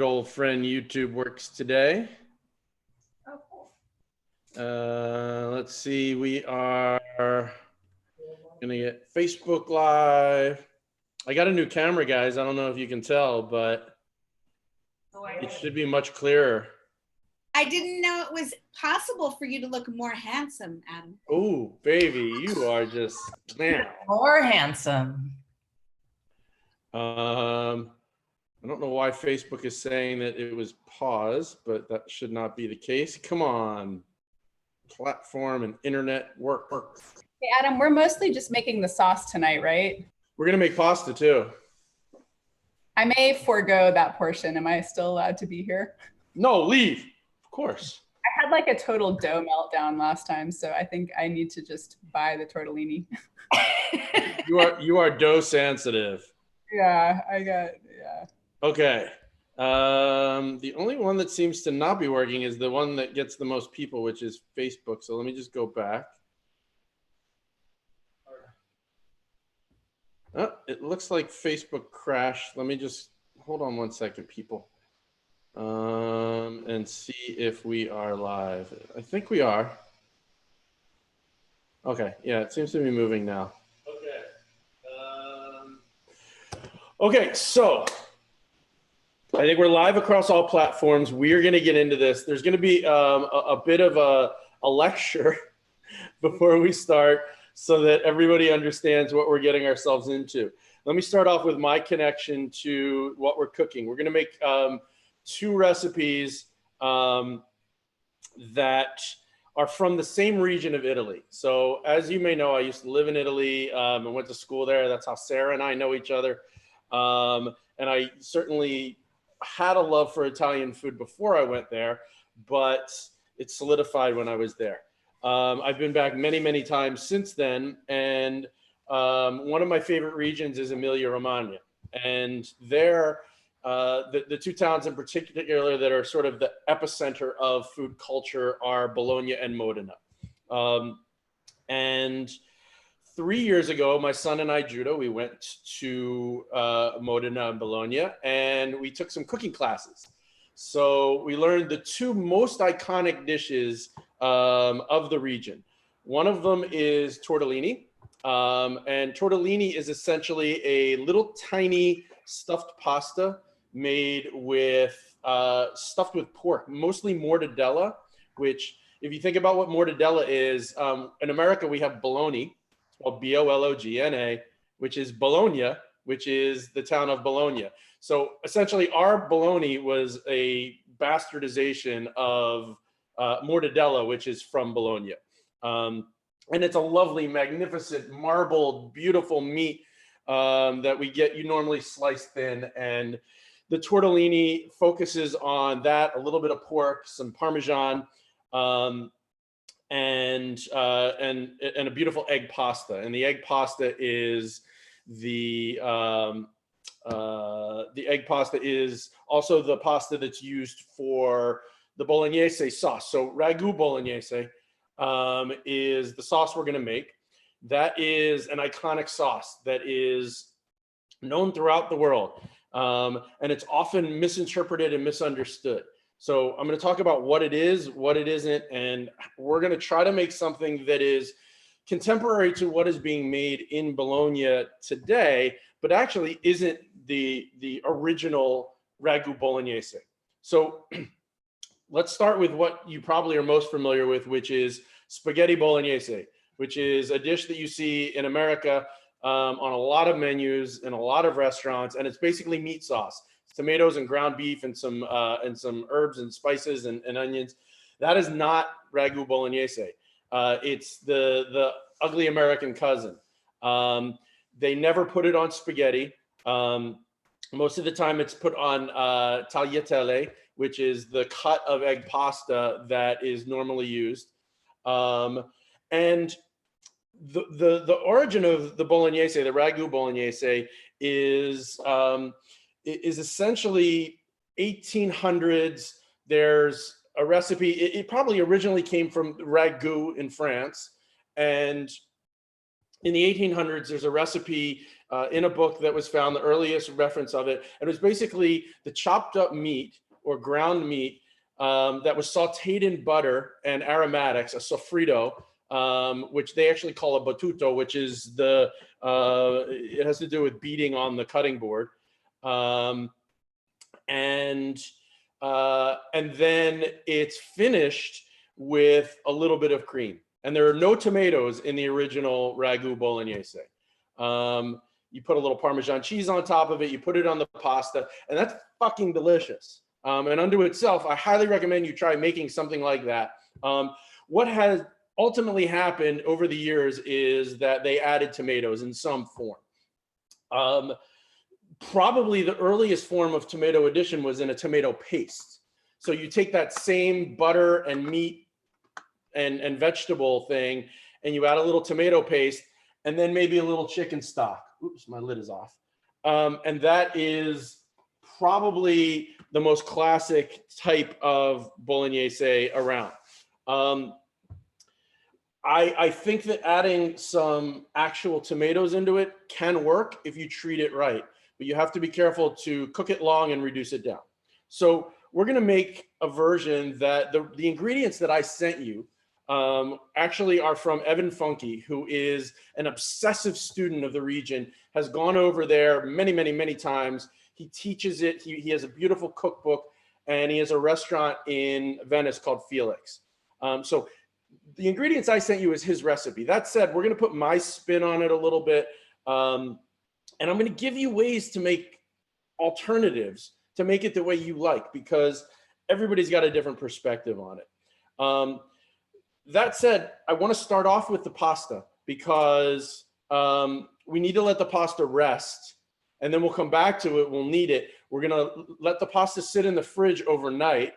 old friend YouTube works today. Oh, cool. Let's see, we are gonna get Facebook Live. I got a new camera, guys. I don't know if you can tell, but it should be much clearer. I didn't know it was possible for you to look more handsome, Adam. Oh, baby, you are just more handsome. I don't know why Facebook is saying that it was paused, but that should not be the case. Come on, platform and internet work. Hey, Adam, we're mostly just making the sauce tonight, right? We're gonna make pasta too. I may forego that portion. Am I still allowed to be here? No, leave. Of course. I had like a total dough meltdown last time, so I think I need to just buy the tortellini. You are dough sensitive. Yeah. Okay. The only one that seems to not be working is the one that gets the most people, which is Facebook. So let me just go back. Oh, it looks like Facebook crashed. Let me just hold on one second, people, and see if we are live. I think we are. Okay. Yeah, it seems to be moving now. Okay, so I think we're live across all platforms. We're going to get into this. There's going to be a bit of a lecture before we start so that everybody understands what we're getting ourselves into. Let me start off with my connection to what we're cooking. We're going to make two recipes that are from the same region of Italy. So as you may know, I used to live in Italy and went to school there. That's how Sarah and I know each other. And I certainly had a love for Italian food before I went there, but it solidified when I was there. I've been back many, many times since then. And one of my favorite regions is Emilia-Romagna. And there, the two towns in particular that are sort of the epicenter of food culture are Bologna and Modena. And 3 years ago, my son and I, Judah, we went to Modena and Bologna, and we took some cooking classes. So we learned the two most iconic dishes of the region. One of them is tortellini, and tortellini is essentially a little tiny stuffed pasta made with stuffed with pork, mostly mortadella, which if you think about what mortadella is, in America we have bologna, or B-O-L-O-G-N-A, which is Bologna, which is the town of Bologna. So essentially our bologna was a bastardization of mortadella, which is from Bologna. And it's a lovely, magnificent, marbled, beautiful meat that we get. You normally slice thin. And the tortellini focuses on that, a little bit of pork, some Parmesan, and a beautiful egg pasta. And the egg pasta is the egg pasta is also the pasta that's used for the bolognese sauce. So Ragu bolognese is the sauce we're going to make. That is an iconic sauce that is known throughout the world, and it's often misinterpreted and misunderstood. So I'm going to talk about what it is, what it isn't, and we're going to try to make something that is contemporary to what is being made in Bologna today, but actually isn't the original Ragu bolognese. So let's start with what you probably are most familiar with, which is spaghetti bolognese, which is a dish that you see in America on a lot of menus in a lot of restaurants, and it's basically meat sauce. Tomatoes and ground beef and some herbs and spices and onions. That is not Ragu bolognese. It's the ugly American cousin. They never put it on spaghetti. Most of the time it's put on tagliatelle, which is the cut of egg pasta that is normally used. And the origin of the bolognese, the Ragu bolognese, is essentially 1800s. There's a recipe. It probably originally came from Ragu in France. And in the 1800s, there's a recipe in a book that was found, the earliest reference of it. And it was basically the chopped up meat or ground meat that was sauteed in butter and aromatics, a sofrito, which they actually call a battuto, which is it has to do with beating on the cutting board. And then it's finished with a little bit of cream. And there are no tomatoes in the original Ragu Bolognese. You put a little Parmesan cheese on top of it, you put it on the pasta, and that's fucking delicious. And unto itself, I highly recommend you try making something like that. What has ultimately happened over the years is that they added tomatoes in some form. Probably the earliest form of tomato addition was in a tomato paste. So you take that same butter and meat and vegetable thing, and you add a little tomato paste, and then maybe a little chicken stock. Oops, my lid is off. And that is probably the most classic type of bolognese around. I think that adding some actual tomatoes into it can work if you treat it right, but you have to be careful to cook it long and reduce it down. So we're gonna make a version that the ingredients that I sent you actually are from Evan Funke, who is an obsessive student of the region, has gone over there many, many, many times. He teaches it. He has a beautiful cookbook, and he has a restaurant in Venice called Felix. So the ingredients I sent you is his recipe. That said, we're going to put my spin on it a little bit. And I'm going to give you ways to make alternatives to make it the way you like, because everybody's got a different perspective on it. That said, I want to start off with the pasta because we need to let the pasta rest, and then we'll come back to it. We'll need it. We're going to let the pasta sit in the fridge overnight,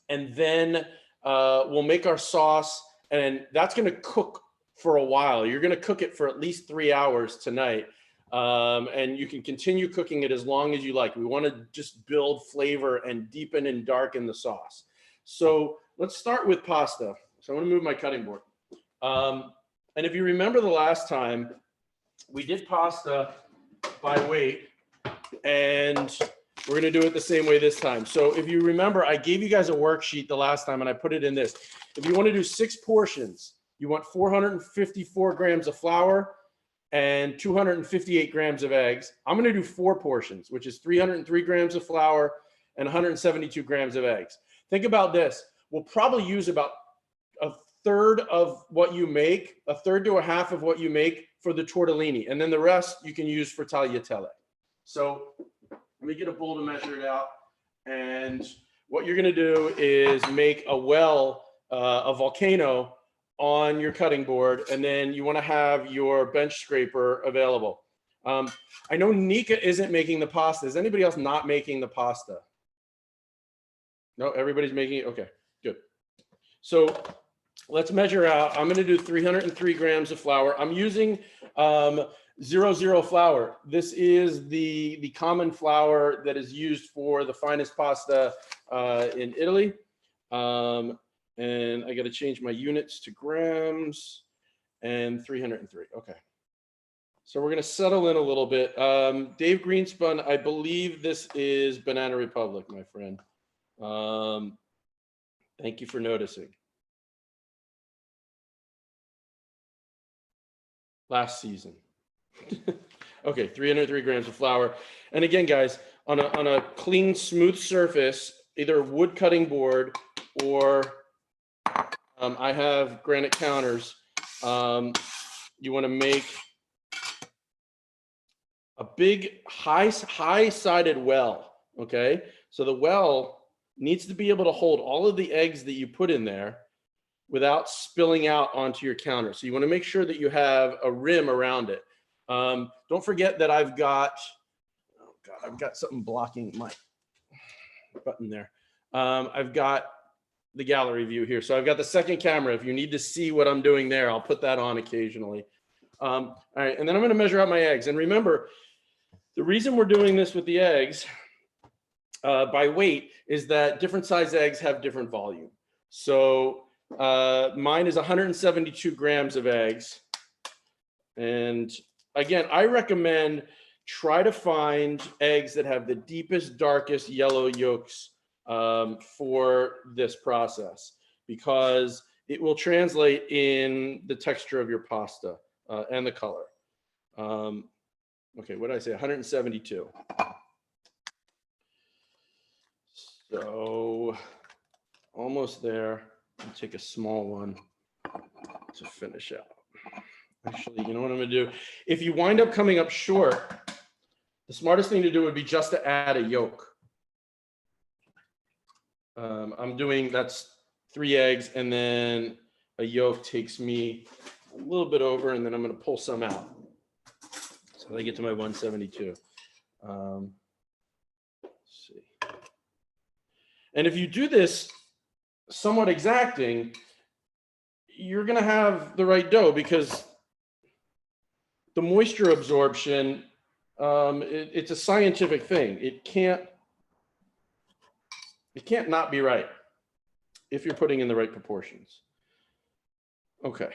and then we'll make our sauce, and that's going to cook for a while. You're going to cook it for at least 3 hours tonight, and you can continue cooking it as long as you like. We want to just build flavor and deepen and darken the sauce. So let's start with pasta. So I'm going to move my cutting board. And if you remember the last time, we did pasta by weight, and we're going to do it the same way this time. So if you remember, I gave you guys a worksheet the last time, and I put it in this. If you want to do 6 portions, you want 454 grams of flour and 258 grams of eggs. I'm going to do 4 portions, which is 303 grams of flour and 172 grams of eggs. Think about this. We'll probably use about a third of what you make, a third to a half of what you make for the tortellini, and then the rest you can use for tagliatelle. So let me get a bowl to measure it out. And what you're going to do is make a volcano on your cutting board, and then you want to have your bench scraper available. I know Nika isn't making the pasta. Is anybody else not making the pasta? No, everybody's making it. Okay, good. So let's measure out. I'm going to do 303 grams of flour. I'm using 00 flour. This is the common flour that is used for the finest pasta in Italy. And I got to change my units to grams, and 303. Okay. So we're going to settle in a little bit. Dave Greenspun, I believe this is Banana Republic, my friend. Thank you for noticing. Last season. Okay, 303 grams of flour. And again, guys, on a clean, smooth surface, either a wood cutting board or I have granite counters. You want to make a big high-sided well, okay? So the well needs to be able to hold all of the eggs that you put in there without spilling out onto your counter. So you want to make sure that you have a rim around it. Don't forget that I've got something blocking my button there. I've got the gallery view here. So I've got the second camera. If you need to see what I'm doing there, I'll put that on occasionally. All right, and then I'm going to measure out my eggs. And remember, the reason we're doing this with the eggs by weight is that different size eggs have different volume. So mine is 172 grams of eggs. And again, I recommend try to find eggs that have the deepest, darkest yellow yolks for this process, because it will translate in the texture of your pasta and the color. Okay, what did I say? 172. So almost there. I'll take a small one to finish out. Actually, you know what I'm gonna do? If you wind up coming up short, the smartest thing to do would be just to add a yolk. I'm doing, that's 3 eggs, and then a yolk takes me a little bit over, and then I'm gonna pull some out. So I get to my 172. Let's see. And if you do this somewhat exacting, you're gonna have the right dough, because the moisture absorption, it's a scientific thing. It can't not be right if you're putting in the right proportions. Okay.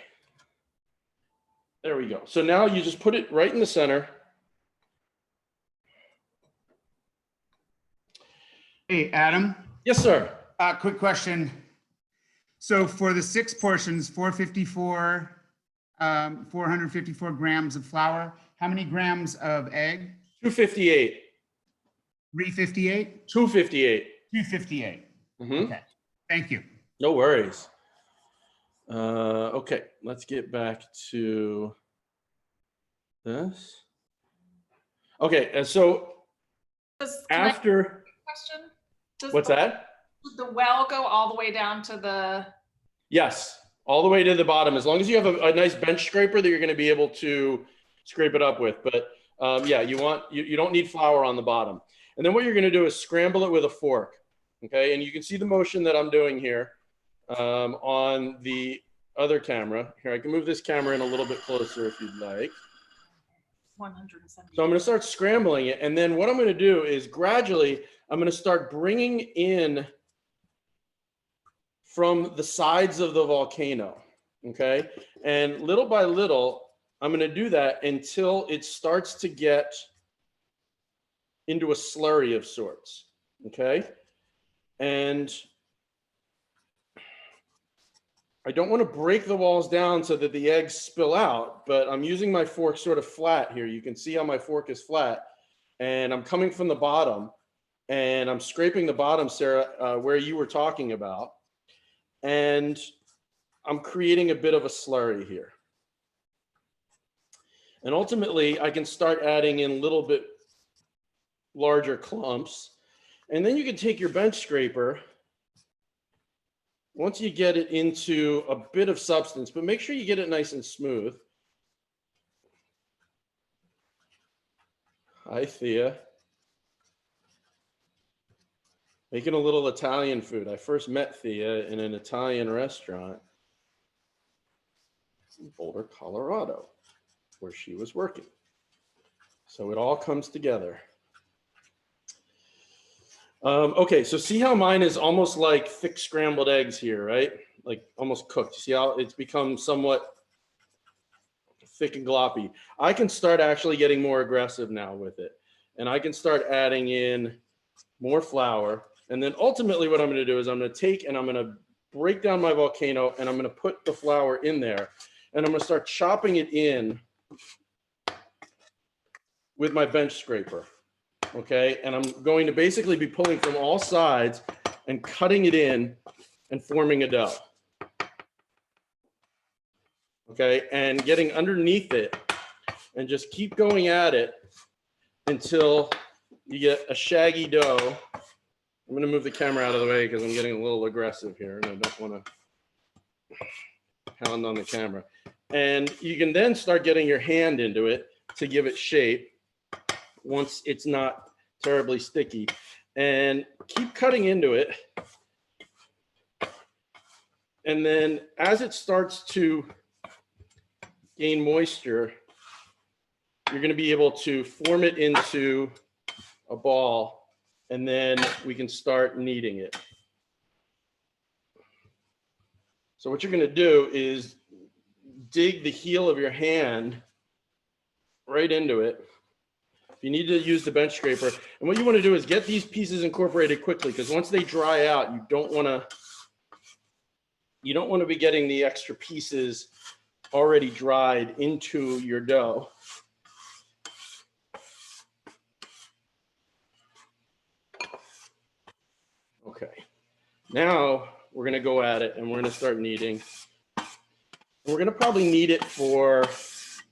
There we go. So now you just put it right in the center. Hey, Adam. Yes, sir. Quick question. So for the 6 portions, 454 grams of flour, how many grams of egg? 258. 358? 258. 258. Okay. Thank you. No worries. Okay, let's get back to this. Okay, and so after, Question? Does what's that? Does the well go all the way down to the? Yes, all the way to the bottom, as long as you have a nice bench scraper that you're going to be able to scrape it up with. But yeah, you don't need flour on the bottom. And then what you're going to do is scramble it with a fork. Okay, and you can see the motion that I'm doing here on the other camera. Here, I can move this camera in a little bit closer if you'd like. 170. So I'm going to start scrambling it. And then what I'm going to do is gradually, I'm going to start bringing in from the sides of the volcano. Okay. And little by little, I'm going to do that until it starts to get into a slurry of sorts. Okay. And I don't want to break the walls down so that the eggs spill out, but I'm using my fork sort of flat here. You can see how my fork is flat, and I'm coming from the bottom, and I'm scraping the bottom, Sarah, where you were talking about, and I'm creating a bit of a slurry here. And ultimately, I can start adding in a little bit larger clumps, and then you can take your bench scraper. Once you get it into a bit of substance, but make sure you get it nice and smooth. Hi, Thea. Making a little Italian food. I first met Thea in an Italian restaurant in Boulder, Colorado, where she was working. So it all comes together. Okay, so see how mine is almost like thick scrambled eggs here, right? Like almost cooked. See how it's become somewhat thick and gloppy. I can start actually getting more aggressive now with it. And I can start adding in more flour. And then ultimately what I'm going to do is I'm going to take and I'm going to break down my volcano, and I'm going to put the flour in there. And I'm going to start chopping it in with my bench scraper. Okay, and I'm going to basically be pulling from all sides and cutting it in and forming a dough. Okay, and getting underneath it and just keep going at it until you get a shaggy dough. I'm going to move the camera out of the way because I'm getting a little aggressive here and I don't want to pound on the camera. And you can then start getting your hand into it to give it shape once it's not terribly sticky, and keep cutting into it. And then as it starts to gain moisture, you're going to be able to form it into a ball, and then we can start kneading it. So what you're going to do is dig the heel of your hand right into it. If you need to use the bench scraper, and what you want to do is get these pieces incorporated quickly, because once they dry out, you don't want to be getting the extra pieces already dried into your dough. Okay, now we're gonna go at it and we're gonna start kneading. We're gonna probably knead it for,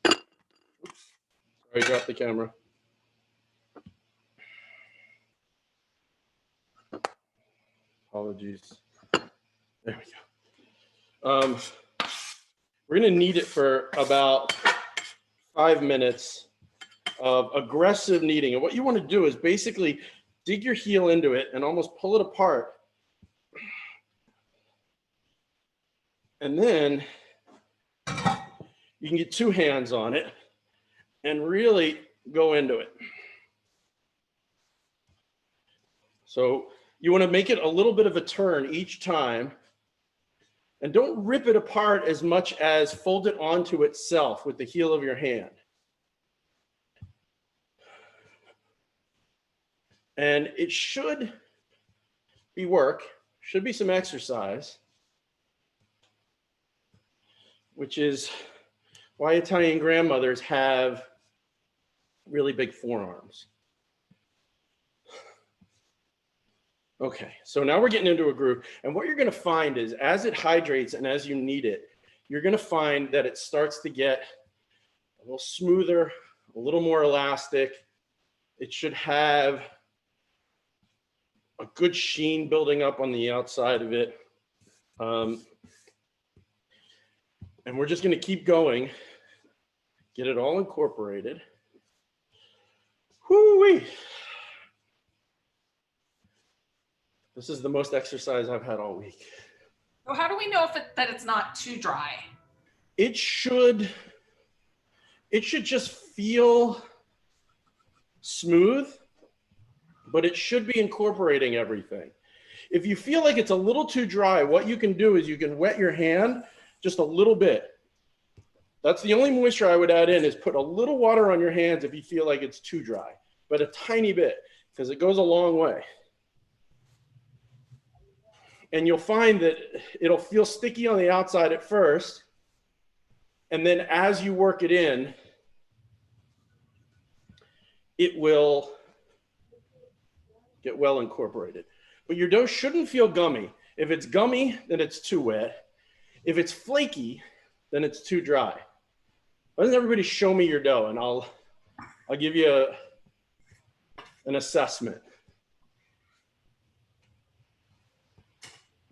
sorry, dropped the camera. Apologies. There we go. We're gonna knead it for about 5 minutes of aggressive kneading. And what you wanna do is basically dig your heel into it and almost pull it apart. And then you can get 2 hands on it and really go into it. So you want to make it a little bit of a turn each time, and don't rip it apart as much as fold it onto itself with the heel of your hand. And it should be work, should be some exercise, which is why Italian grandmothers have really big forearms. Okay, so now we're getting into a groove. And what you're gonna find is as it hydrates and as you knead it, you're gonna find that it starts to get a little smoother, a little more elastic. It should have a good sheen building up on the outside of it. And we're just gonna keep going, get it all incorporated. Whoo-wee. This is the most exercise I've had all week. So how do we know that it's not too dry? It should just feel smooth, but it should be incorporating everything. If you feel like it's a little too dry, what you can do is you can wet your hand just a little bit. That's the only moisture I would add in, is put a little water on your hands if you feel like it's too dry, but a tiny bit, because it goes a long way. And you'll find that it'll feel sticky on the outside at first, and then as you work it in, it will get well incorporated. But your dough shouldn't feel gummy. If it's gummy, then it's too wet. If it's flaky, then it's too dry. Why doesn't everybody show me your dough, and I'll give you an assessment.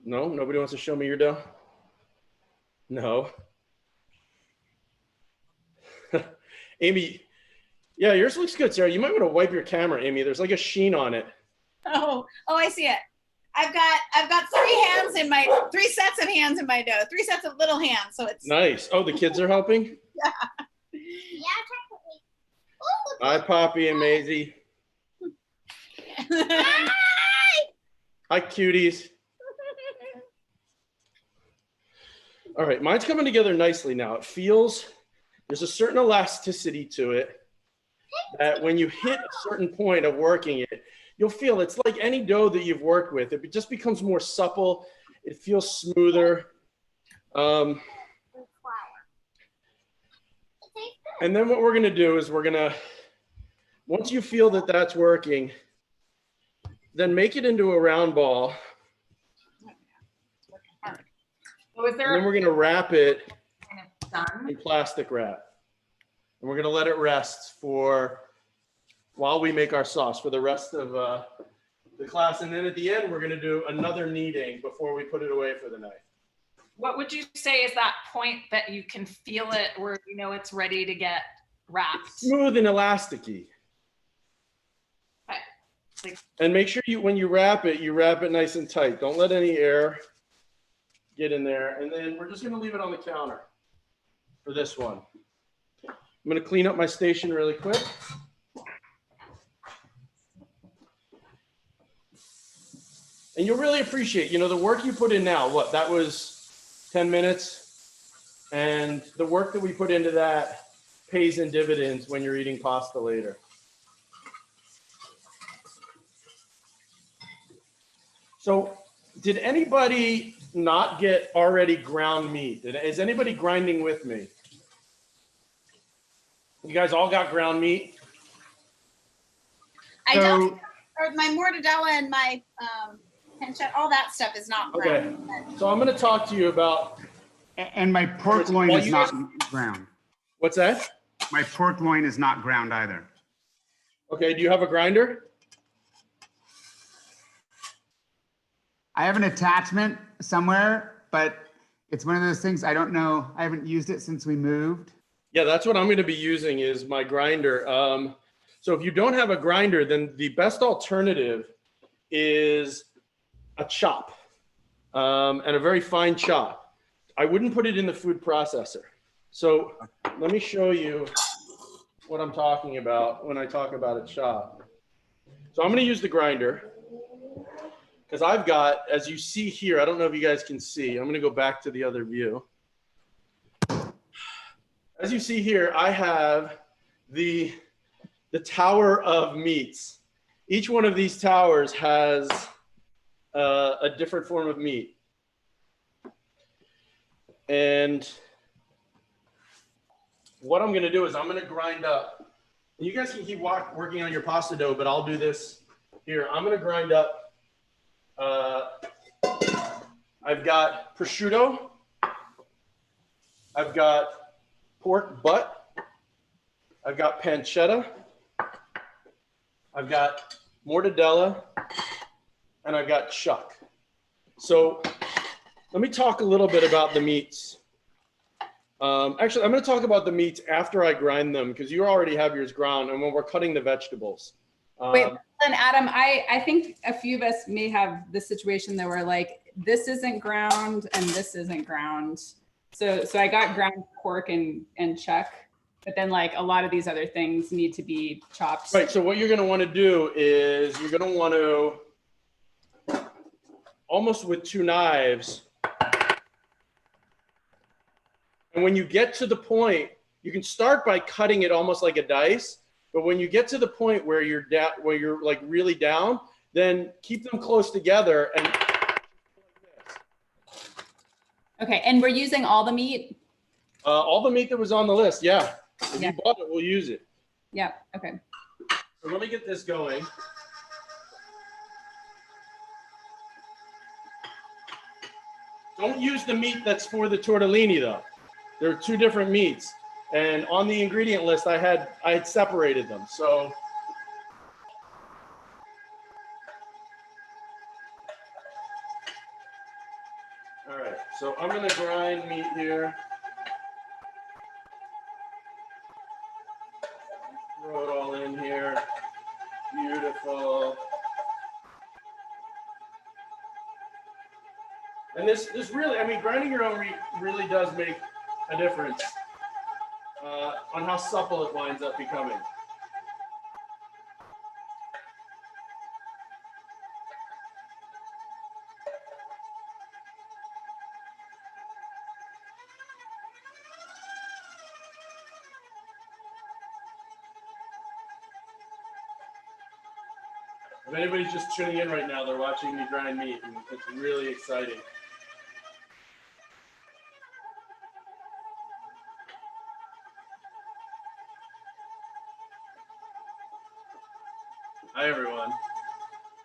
No, nobody wants to show me your dough? No. Amy, yeah, yours looks good, Sarah. You might want to wipe your camera, Amy. There's like a sheen on it. Oh, I see it. I've got 3 sets of hands in my dough, 3 sets of little hands. So it's Nice. Oh, the kids are helping? Yeah. Hi, Poppy and Maisie. Hi, cuties. All right, mine's coming together nicely now. It feels, there's a certain elasticity to it that when you hit a certain point of working it, you'll feel it's like any dough that you've worked with. It just becomes more supple. It feels smoother. And then what we're gonna do is once you feel that that's working, then make it into a round ball. So is And there then we're gonna wrap it done? in plastic wrap. And we're gonna let it rest while we make our sauce for the rest of the class. And then at the end, we're gonna do another kneading before we put it away for the night. What would you say is that point that you can feel it where you know it's ready to get wrapped? Smooth and elasticy. Like, And make sure when you wrap it nice and tight. Don't let any air get in there. And then we're just gonna leave it on the counter for this one. I'm gonna clean up my station really quick. And you'll really appreciate, the work you put in now. What, that was 10 minutes? And the work that we put into that pays in dividends when you're eating pasta later. So did anybody not get already ground meat? Is anybody grinding with me? You guys all got ground meat? I don't, or my mortadella and my pancetta, all that stuff is not Okay. ground. So I'm going to talk to you about. And my pork loin is not ground. What's that? My pork loin is not ground either. Okay. Do you have a grinder? I have an attachment somewhere, but it's one of those things I don't know. I haven't used it since we moved. Yeah, that's what I'm going to be using is my grinder. So if you don't have a grinder, then the best alternative is a chop, and a very fine chop. I wouldn't put it in the food processor. So let me show you what I'm talking about when I talk about a chop. So I'm going to use the grinder because I've got, as you see here, I don't know if you guys can see. I'm going to go back to the other view. As you see here, I have the tower of meats. Each one of these towers has a different form of meat. And what I'm going to do is I'm going to grind up. You guys can keep working on your pasta dough, but I'll do this here. I'm going to grind up. I've got prosciutto. I've got pork butt. I've got pancetta. I've got mortadella. And I've got chuck. So let me talk a little bit about the meats. Actually, I'm going to talk about the meats after I grind them because you already have yours ground and when we're cutting the vegetables. Wait, then Adam, I think a few of us may have this situation that we're like, this isn't ground and this isn't ground. So I got ground pork and chuck, but then like a lot of these other things need to be chopped. Right. So what you're going to want to do is you're going to want to almost with two knives. And when you get to the point, you can start by cutting it almost like a dice. But when you get to the point where you're like really down, then keep them close together and. Okay, and we're using all the meat? All the meat that was on the list, yeah. If you bought it, we'll use it. Yeah, okay. So let me get this going. Don't use the meat that's for the tortellini though. There are two different meats. And on the ingredient list, I had separated them. So all right, so I'm gonna grind meat here. Throw it all in here. Beautiful. And this really, I mean, grinding your own meat really does make a difference on how supple it winds up becoming. If anybody's just tuning in right now, they're watching me grind meat, and it's really exciting. Hi, everyone.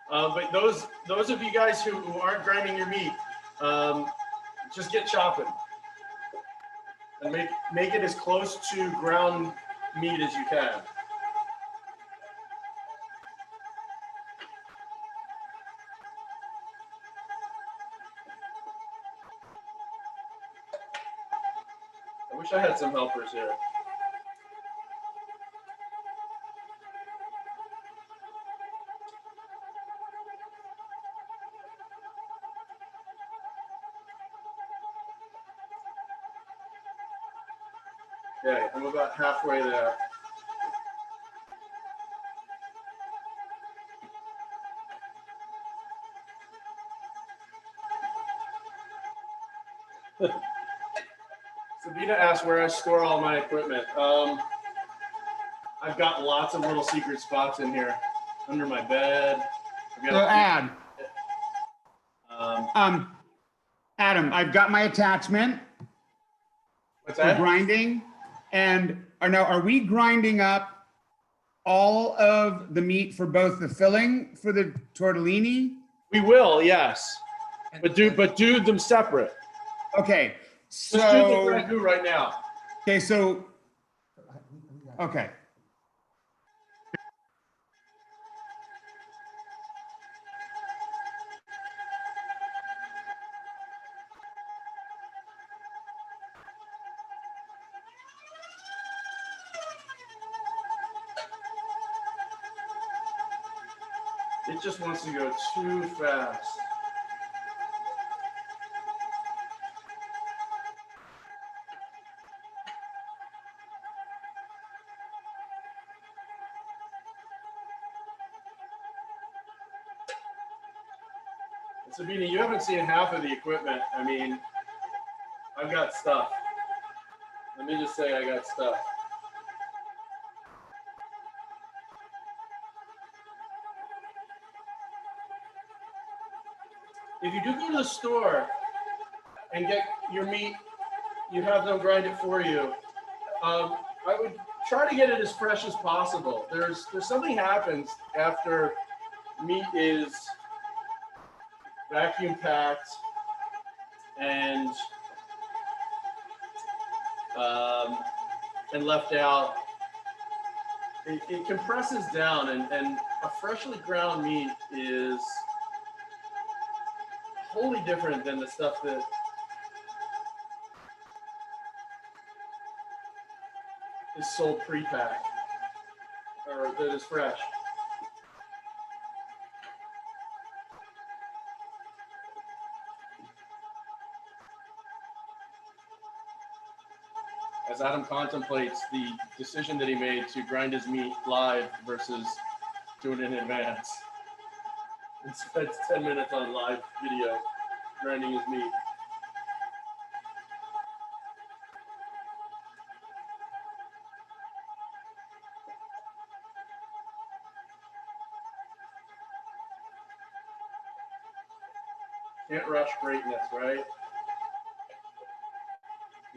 But those of you guys who aren't grinding your meat, just get chopping and make it as close to ground meat as you can. I wish I had some helpers here. Okay, I'm about halfway there. Sabina asked where I store all my equipment. I've got lots of little secret spots in here, under my bed. I've So got Adam, I've got my attachment what's for that? grinding, and are we grinding up all of the meat for both the filling for the tortellini? We will, yes, but do them separate. Okay, so Let's do the ragu right now. okay, so okay. It just wants to go too fast. Sabina, you haven't seen half of the equipment. I mean, I've got stuff. Let me just say I got stuff. If you do go to the store and get your meat, you have them grind it for you. I would try to get it as fresh as possible. There's something happens after meat is vacuum packed and left out. It compresses down, and a freshly ground meat is wholly different than the stuff that is sold pre-packed or that is fresh. As Adam contemplates the decision that he made to grind his meat live versus doing it in advance, and spends 10 minutes on live video grinding his meat. Can't rush greatness, right?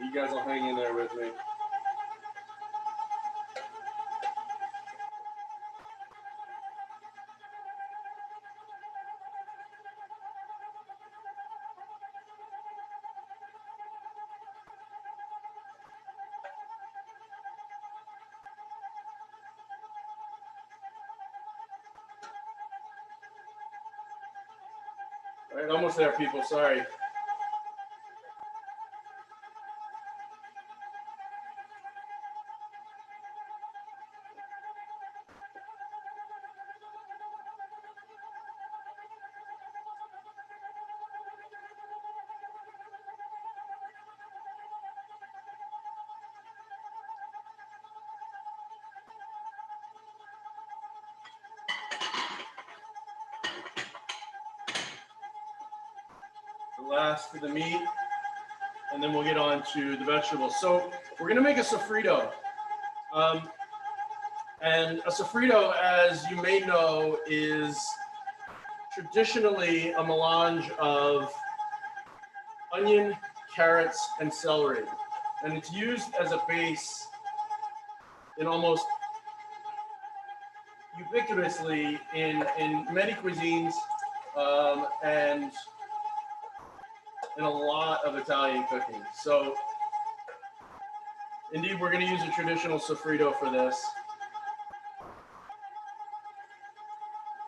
You guys will hang in there with me. All right, almost there, people. Sorry. Last for the meat, and then we'll get on to the vegetables. So we're gonna make a sofrito. And a sofrito, as you may know, is traditionally a melange of onion, carrots, and celery. And it's used as a base in almost ubiquitously in many cuisines, and in a lot of Italian cooking. So indeed, we're going to use a traditional sofrito for this.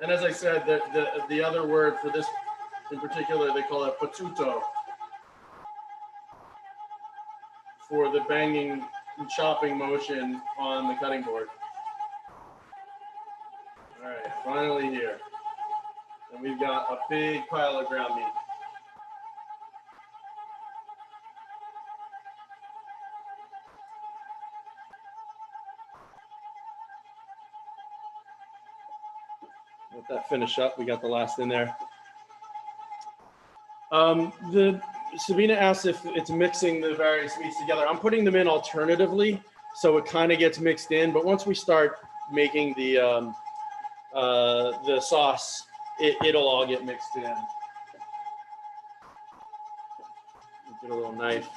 And as I said, the other word for this in particular, they call it patuto, for the banging and chopping motion on the cutting board. All right, finally here. And we've got a big pile of ground meat. Let that finish up. We got the last in there. Sabina asked if it's mixing the various meats together. I'm putting them in alternatively. so it kind of gets mixed in. But once we start making the sauce, it'll all get mixed in. Get a little knife.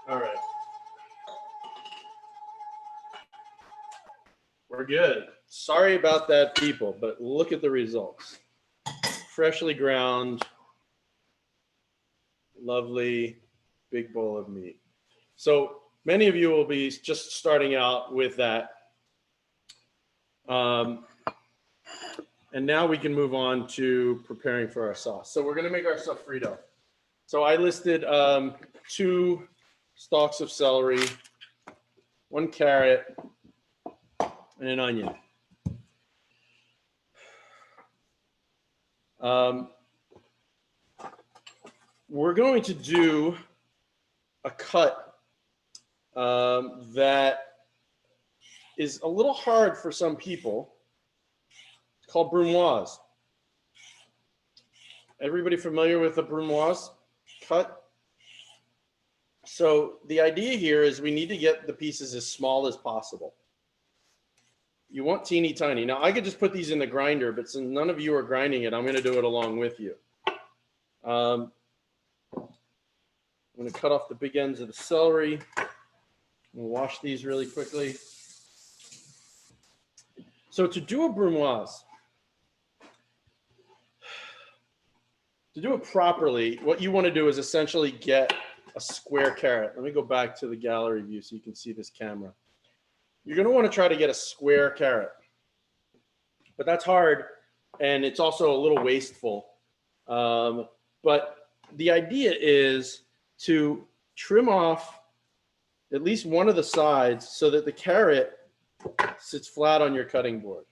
All right. We're good. Sorry about that, people, but look at the results. Freshly ground, lovely big bowl of meat. So many of you will be just starting out with that. And now we can move on to preparing for our sauce. So we're going to make our sofrito. So I listed 2 stalks of celery, 1 carrot, and an onion. We're going to do a cut that is a little hard for some people. It's called brunoise. Everybody familiar with the brunoise cut? So the idea here is we need to get the pieces as small as possible. You want teeny tiny. Now I could just put these in the grinder, but since none of you are grinding it, I'm going to do it along with you. I'm going to cut off the big ends of the celery. We'll wash these really quickly. So to do a brunoise, to do it properly, what you want to do is essentially get a square carrot. Let me go back to the gallery view so you can see this camera. You're going to want to try to get a square carrot, but that's hard, and it's also a little wasteful. But the idea is to trim off at least one of the sides so that the carrot sits flat on your cutting board.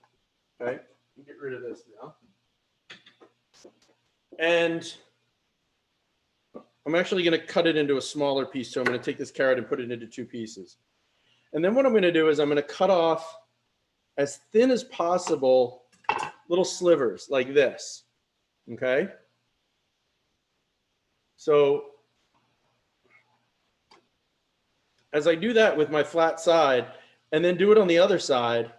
Okay, get rid of this now. And I'm actually going to cut it into a smaller piece. So I'm going to take this carrot and put it into 2 pieces. And then what I'm going to do is I'm going to cut off as thin as possible little slivers like this. Okay. So as I do that with my flat side and then do it on the other side,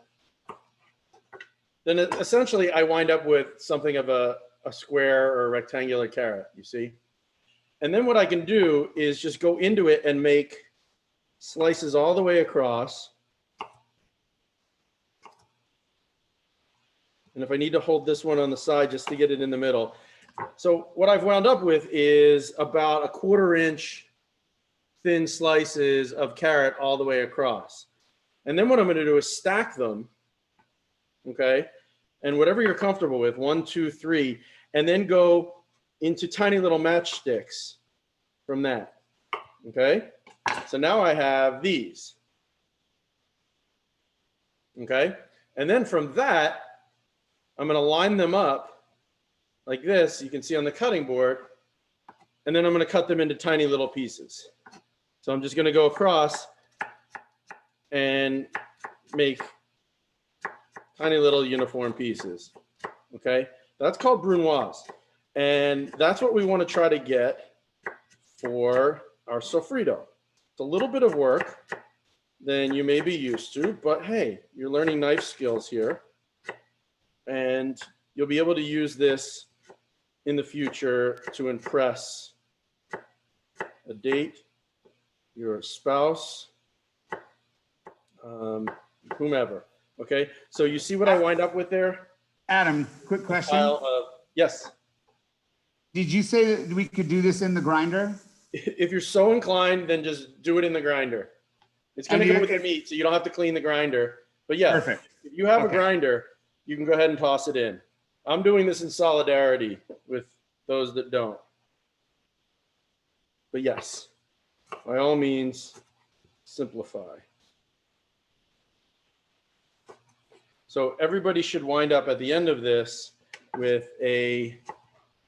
then essentially I wind up with something of a square or a rectangular carrot, you see? And then what I can do is just go into it and make slices all the way across. And if I need to hold this one on the side just to get it in the middle. So what I've wound up with is about 1/4 inch thin slices of carrot all the way across. And then what I'm going to do is stack them. Okay. And whatever you're comfortable with, 1, 2, 3, and then go into tiny little matchsticks from that. Okay. So now I have these. Okay. And then from that, I'm going to line them up like this. You can see on the cutting board. And then I'm going to cut them into tiny little pieces. So I'm just going to go across and make tiny little uniform pieces. Okay. That's called brunoise. And that's what we want to try to get for our sofrito. It's a little bit of work than you may be used to, but hey, you're learning knife skills here. And you'll be able to use this in the future to impress a date, your spouse, whomever. Okay, so you see what I wind up with there? Adam, quick question. Yes. Did you say that we could do this in the grinder? If you're so inclined, then just do it in the grinder. It's going to go with the meat, so you don't have to clean the grinder. But yeah, Perfect. If you have a grinder, you can go ahead and toss it in. I'm doing this in solidarity with those that don't. But yes, by all means, simplify. So everybody should wind up at the end of this with a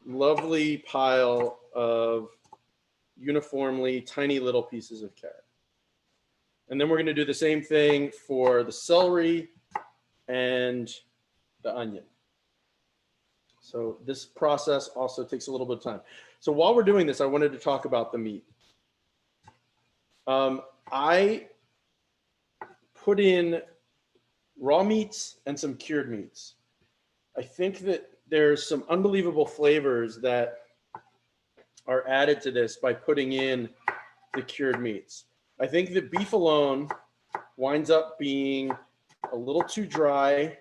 lovely pile of uniformly tiny little pieces of carrot. And then we're going to do the same thing for the celery and the onion. So this process also takes a little bit of time. So while we're doing this, I wanted to talk about the meat. I put in raw meats and some cured meats. I think that there's some unbelievable flavors that are added to this by putting in the cured meats. I think that beef alone winds up being a little too dry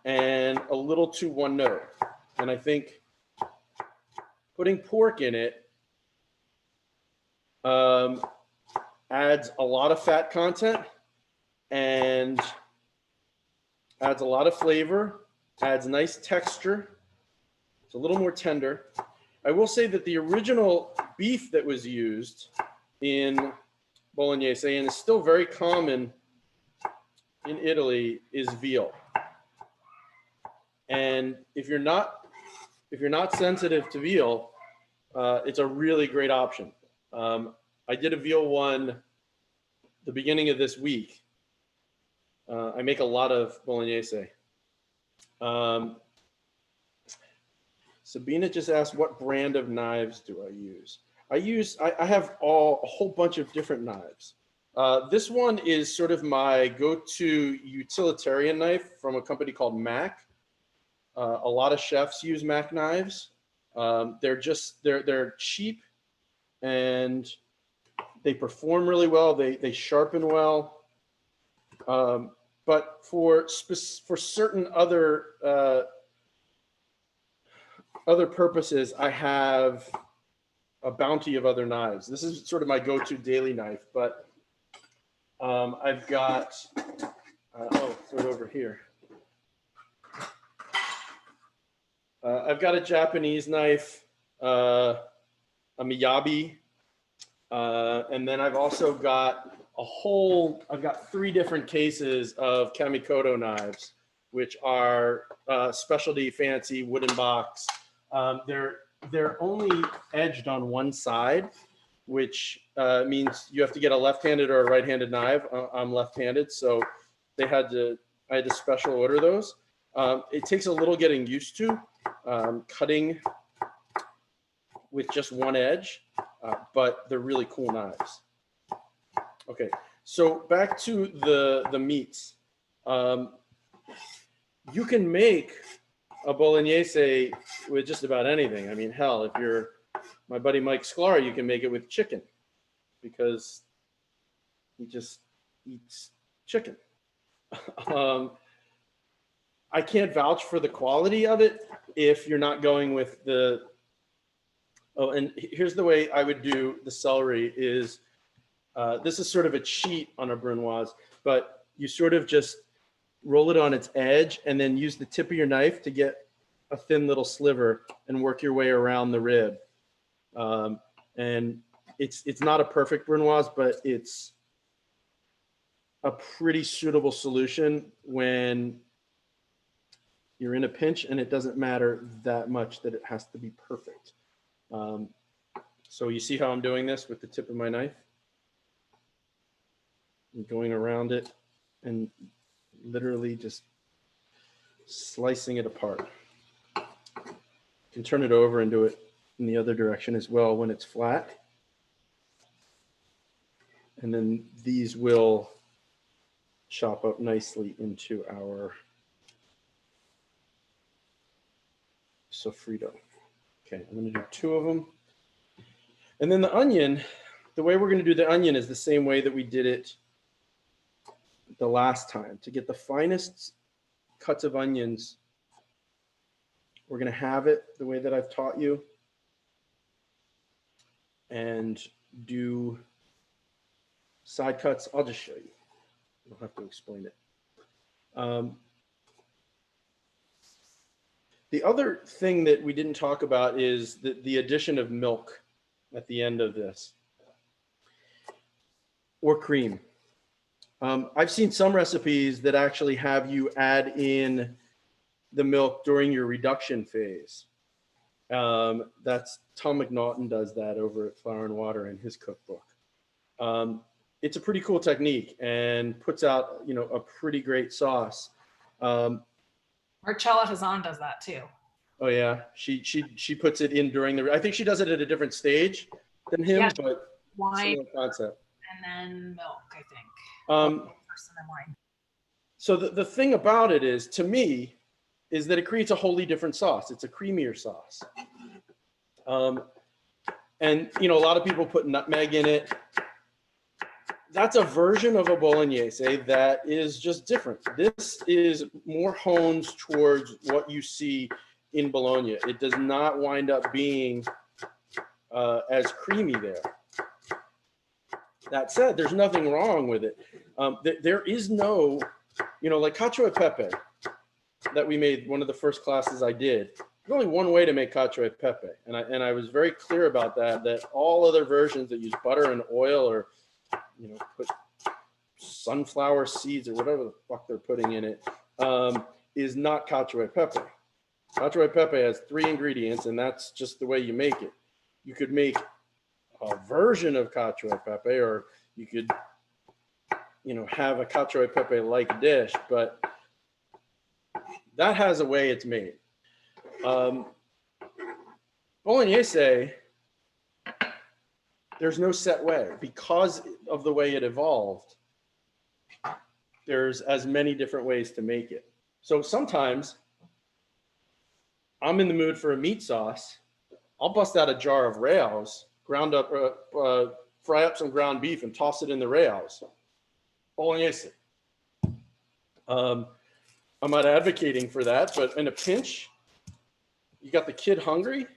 and a little too one note. And I think putting pork in it adds a lot of fat content and adds a lot of flavor, adds nice texture. It's a little more tender. I will say that the original beef that was used in Bolognese and is still very common in Italy is veal. And if you're not sensitive to veal, it's a really great option. I did a veal one the beginning of this week. I make a lot of Bolognese. Sabina just asked, what brand of knives do I use? I have a whole bunch of different knives. This one is sort of my go-to utilitarian knife from a company called Mac. A lot of chefs use Mac knives. They're cheap and they perform really well. They sharpen well. But for certain other purposes, I have a bounty of other knives. This is sort of my go-to daily knife, but I've got, throw it over here. I've got a Japanese knife, a Miyabi, and then I've also got I've got 3 different cases of Kamikoto knives, which are specialty fancy wooden box. They're only edged on one side, which means you have to get a left-handed or a right-handed knife. I'm left-handed, so I had to special order those. It takes a little getting used to cutting with just one edge, but they're really cool knives. Okay, so back to the meats. You can make a Bolognese with just about anything. I mean, hell, if you're my buddy Mike Sklar, you can make it with chicken because he just eats chicken. I can't vouch for the quality of it if you're not going with and here's the way I would do the celery is, this is sort of a cheat on a brunoise, but you sort of just roll it on its edge and then use the tip of your knife to get a thin little sliver and work your way around the rib. And it's not a perfect brunoise, but it's a pretty suitable solution when you're in a pinch and it doesn't matter that much that it has to be perfect. So you see how I'm doing this with the tip of my knife? I'm going around it and literally just slicing it apart. You can turn it over and do it in the other direction as well when it's flat. And then these will chop up nicely into our sofrito. Okay, I'm going to do 2 of them. And then the onion, the way we're going to do the onion is the same way that we did it the last time. To get the finest cuts of onions, we're going to have it the way that I've taught you and do side cuts. I'll just show you. I don't have to explain it. The other thing that we didn't talk about is the addition of milk at the end of this, or cream. I've seen some recipes that actually have you add in the milk during your reduction phase. That's Tom McNaughton does that over at Flour and Water in his cookbook. It's a pretty cool technique and puts out, you know, a pretty great sauce. Marcella Hazan does that too. Oh yeah, she puts it in during the. I think she does it at a different stage than him, Yeah. but Wine similar concept. and then milk, I think. First and then wine. So the thing about it is, to me, is that it creates a wholly different sauce. It's a creamier sauce. And you know, a lot of people put nutmeg in it. That's a version of a bolognese that is just different. This is more honed towards what you see in Bologna. It does not wind up being as creamy there. That said, there's nothing wrong with it. There is no, you know, like cacio e pepe that we made, one of the first classes I did. There's only one way to make cacio e pepe. And I was very clear about that all other versions that use butter and oil or, you know, put sunflower seeds or whatever the fuck they're putting in it, is not cacio e pepe. Cacio e pepe has 3 ingredients, and that's just the way you make it. You could make a version of cacio e pepe, or you could, you know, have a cacio e pepe like dish, but that has a way it's made. Bolognese, there's no set way because of the way it evolved. There's as many different ways to make it. So sometimes I'm in the mood for a meat sauce. I'll bust out a jar of Rails, ground up, fry up some ground beef and toss it in the Rails. Bolognese. I'm not advocating for that, but in a pinch, you got the kid hungry.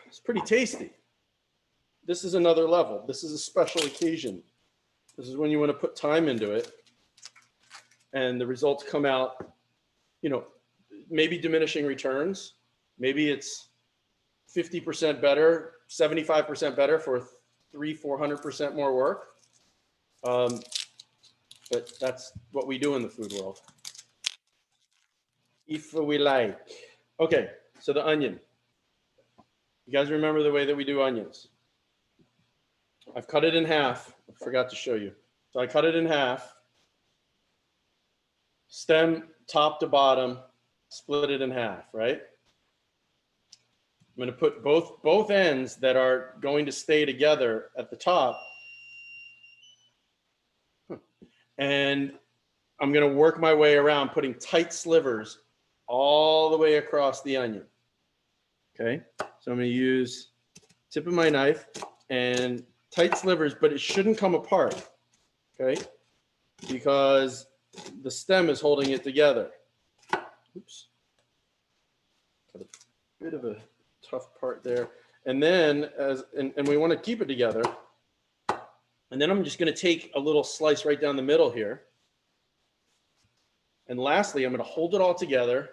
It's pretty tasty. This is another level. This is a special occasion. This is when you want to put time into it, and the results come out, you know, maybe diminishing returns. Maybe it's 50% better, 75% better for 300-400% more work. But that's what we do in the food world. If we like. Okay, so the onion. You guys remember the way that we do onions? I've cut it in half. I forgot to show you. So I cut it in half. Stem top to bottom, split it in half, right? I'm going to put both ends that are going to stay together at the top. And I'm going to work my way around, putting tight slivers all the way across the onion. Okay, so I'm going to use tip of my knife and tight slivers, but it shouldn't come apart. Okay, because the stem is holding it together. Oops, got a bit of a tough part there. And then, and we want to keep it together. And then I'm just going to take a little slice right down the middle here. And lastly, I'm going to hold it all together.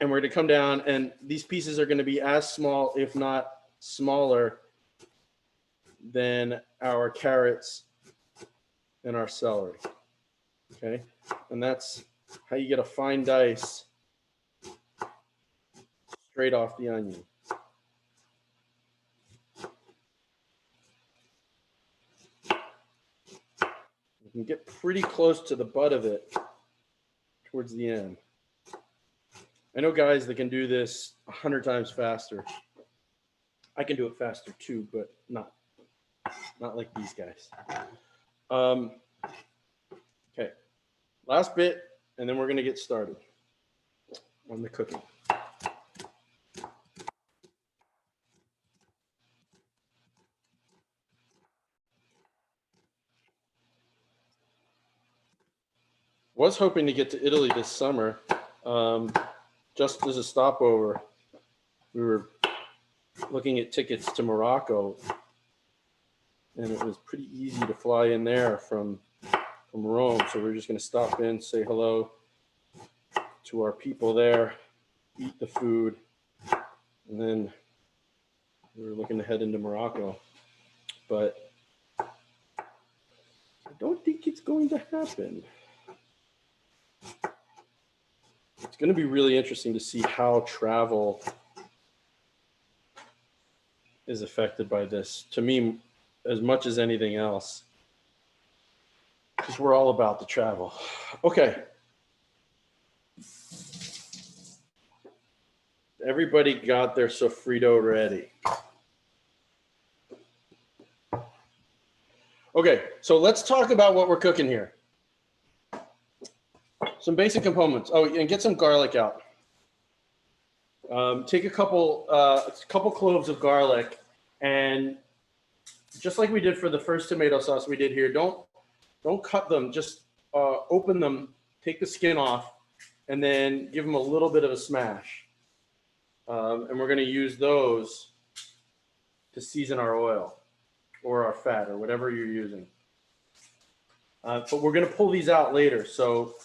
And we're going to come down, and these pieces are going to be as small, if not smaller, than our carrots and our celery. Okay? And that's how you get a fine dice straight off the onion. You can get pretty close to the butt of it towards the end. I know guys that can do this 100 times faster. I can do it faster too, but not like these guys. Okay, last bit, and then we're gonna get started on the cooking. Was hoping to get to Italy this summer, just as a stopover. We were looking at tickets to Morocco, and it was pretty easy to fly in there from Rome. So we we're just going to stop in, say hello to our people there, eat the food, and then we were looking to head into Morocco. But I don't think it's going to happen. going to be really interesting to see how travel is affected by this. To me, as much as anything else, because we're all about the travel. Okay. Everybody got their sofrito ready. Okay, so let's talk about what we're cooking here. Some basic components. Oh, and get some garlic out. Take a couple cloves of garlic, and just like we did for the first tomato sauce we did here, don't cut them. Just open them, take the skin off, and then give them a little bit of a smash. And we're going to use those to season our oil or our fat or whatever you're using. But we're going to pull these out later, so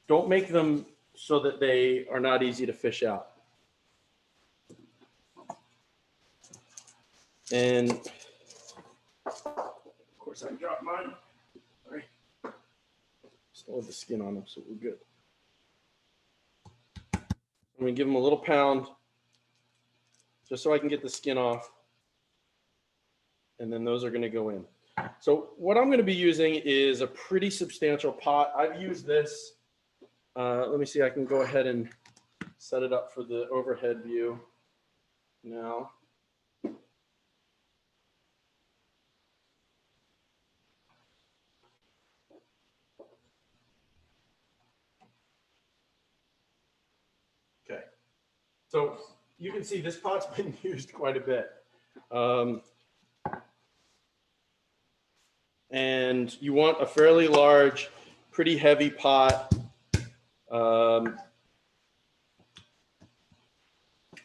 don't make them so that they are not easy to fish out. And of course, I dropped mine. Sorry. Still have the skin on them, so we're good. I'm going to give them a little pound just so I can get the skin off. And then those are going to go in. So what I'm going to be using is a pretty substantial pot. I've used this. Let me see. I can go ahead and set it up for the overhead view now. Okay. So you can see this pot's been used quite a bit. And you want a fairly large, pretty heavy pot.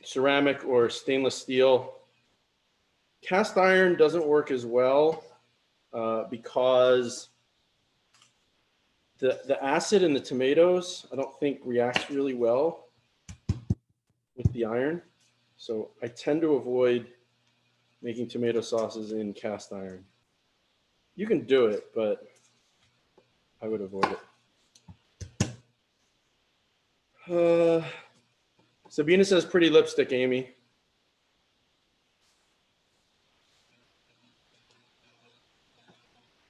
Ceramic or stainless steel. Cast iron doesn't work as well because the acid in the tomatoes, I don't think reacts really well with the iron. So I tend to avoid making tomato sauces in cast iron. You can do it, but I would avoid it. Sabina says pretty lipstick, Amy.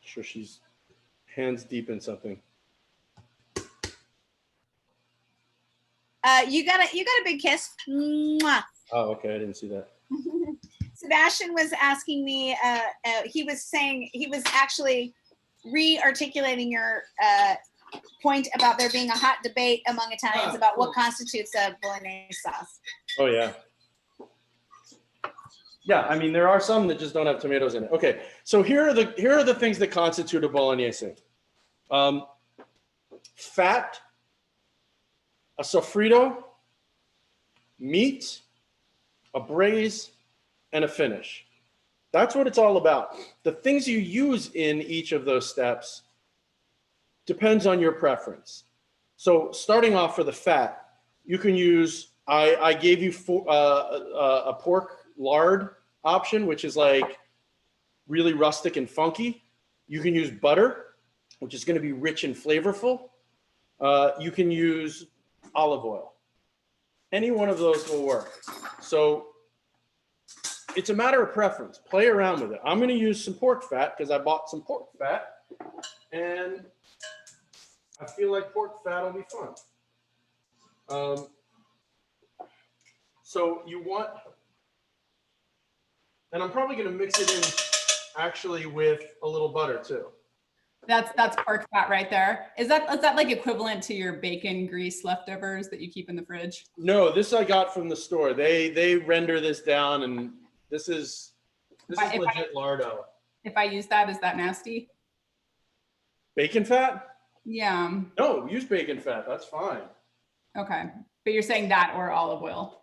Sure, she's hands deep in something. You got a big kiss. Mwah. Oh, okay, I didn't see that. Sebastian was asking me, he was actually re-articulating your point about there being a hot debate among Italians about what constitutes a bolognese sauce. Oh, yeah. Yeah, I mean, there are some that just don't have tomatoes in it. Okay, so here are the things that constitute a bolognese. Fat, a sofrito, meat, a braise, and a finish. That's what it's all about. The things you use in each of those steps depends on your preference. So starting off for the fat, you can use, I gave you a pork lard option, which is like really rustic and funky. You can use butter, which is going to be rich and flavorful. You can use olive oil. Any one of those will work. So it's a matter of preference. Play around with it. I'm going to use some pork fat because I bought some pork fat, and I feel like pork fat will be fun. So you want, and I'm probably going to mix it in actually with a little butter too. That's pork fat right there. Is that like equivalent to your bacon grease leftovers that you keep in the fridge? No, this I got from the store. They render this down, and this is legit lardo. If I use that, is that nasty? Bacon fat? Yeah. No, use bacon fat. That's fine. Okay, but you're saying that or olive oil?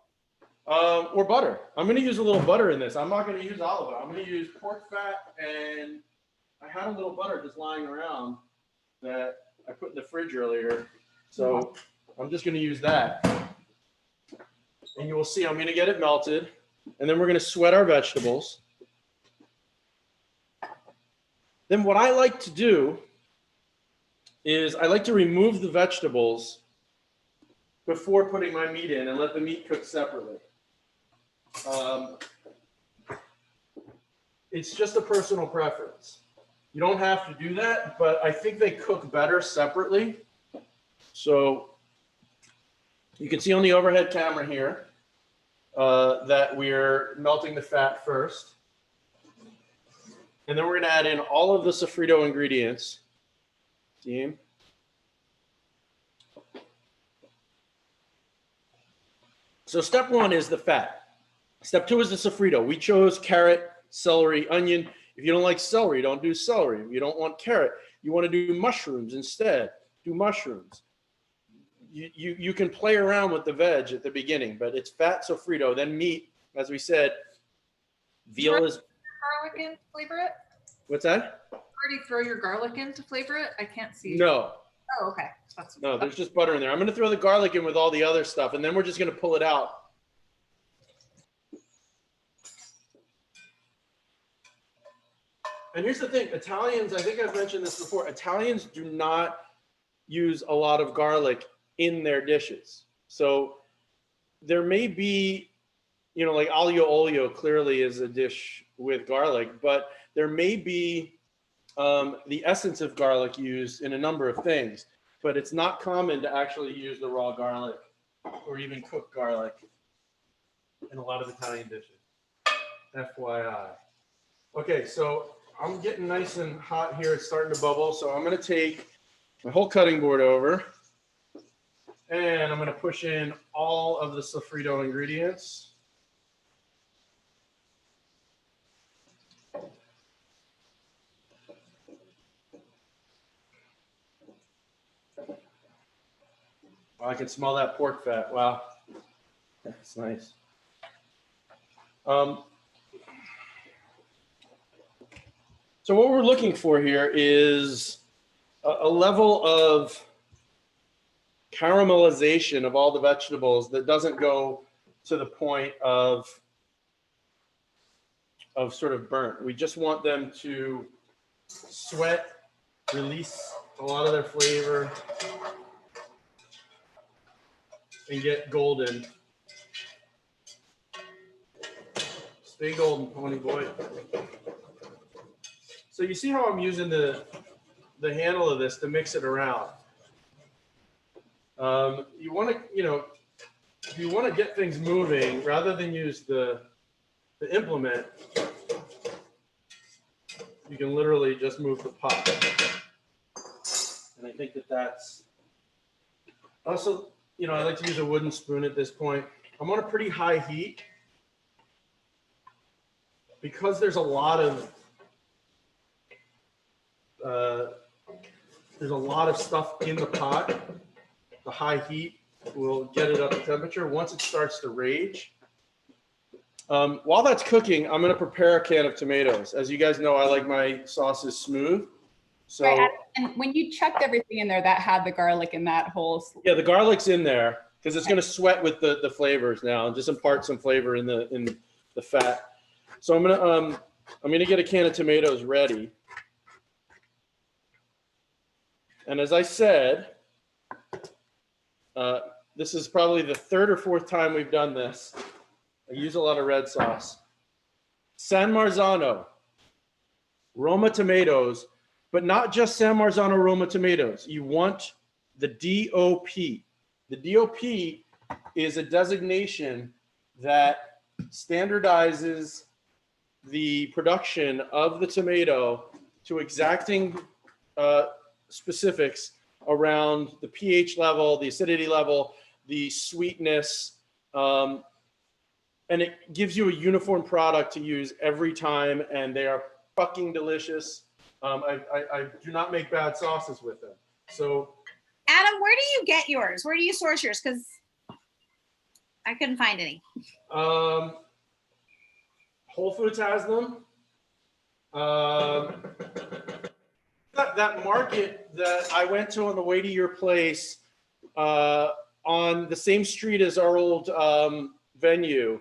Or butter. I'm going to use a little butter in this. I'm not going to use olive oil. I'm going to use pork fat, and I had a little butter just lying around that I put in the fridge earlier. So I'm just going to use that. And you will see I'm going to get it melted. And then we're going to sweat our vegetables. Then what I like to do is I like to remove the vegetables before putting my meat in and let the meat cook separately. It's just a personal preference. You don't have to do that, but I think they cook better separately. So you can see on the overhead camera here that we're melting the fat first. And then we're gonna add in all of the sofrito ingredients. Team. So step one is the fat. Step two is the sofrito. We chose carrot, celery, onion. If you don't like celery, don't do celery. If you don't want carrot, you want to do mushrooms instead, do mushrooms. You can play around with the veg at the beginning, but it's fat sofrito, then meat. As we said, veal is... Garlic in to flavor it? What's that? Already throw your garlic in to flavor it? I can't see. No. Oh, okay. That's No, there's just butter in there. I'm going to throw the garlic in with all the other stuff, and then we're just going to pull it out. And here's the thing. Italians, I think I've mentioned this before, Italians do not use a lot of garlic in their dishes. So there may be, you know, like aglio olio clearly is a dish with garlic, but there may be the essence of garlic used in a number of things, but it's not common to actually use the raw garlic or even cooked garlic in a lot of Italian dishes. FYI. Okay, so I'm getting nice and hot here. It's starting to bubble. So I'm going to take my whole cutting board over and I'm going to push in all of the sofrito ingredients. Oh, I can smell that pork fat. Wow. That's nice. So what we're looking for here is a level of caramelization of all the vegetables that doesn't go to the point of sort of burnt. We just want them to sweat, release a lot of their flavor, and get golden. Stay golden, pony boy. So you see how I'm using the handle of this to mix it around. You want to, you know, if you want to get things moving, rather than use the implement, you can literally just move the pot. And I think that that's also, you know, I like to use a wooden spoon at this point. I'm on a pretty high heat because there's a lot of stuff in the pot. The high heat will get it up to temperature. Once it starts to rage, while that's cooking, I'm going to prepare a can of tomatoes. As you guys know, I like my sauces smooth. So, right, and when you chucked everything in there, that had the garlic in that whole. Yeah, the garlic's in there because it's going to sweat with the flavors now and just impart some flavor in the fat. So I'm gonna get a can of tomatoes ready. And as I said, this is probably the third or fourth time we've done this. I use a lot of red sauce. San Marzano, Roma tomatoes, but not just San Marzano Roma tomatoes. You want the DOP. The DOP is a designation that standardizes the production of the tomato to exacting specifics around the pH level, the acidity level, the sweetness, and it gives you a uniform product to use every time, and they are fucking delicious. I do not make bad sauces with them. So, Adam, where do you get yours? Where do you source yours? Because I couldn't find any. Whole Foods has them. That market that I went to on the way to your place, on the same street as our old venue.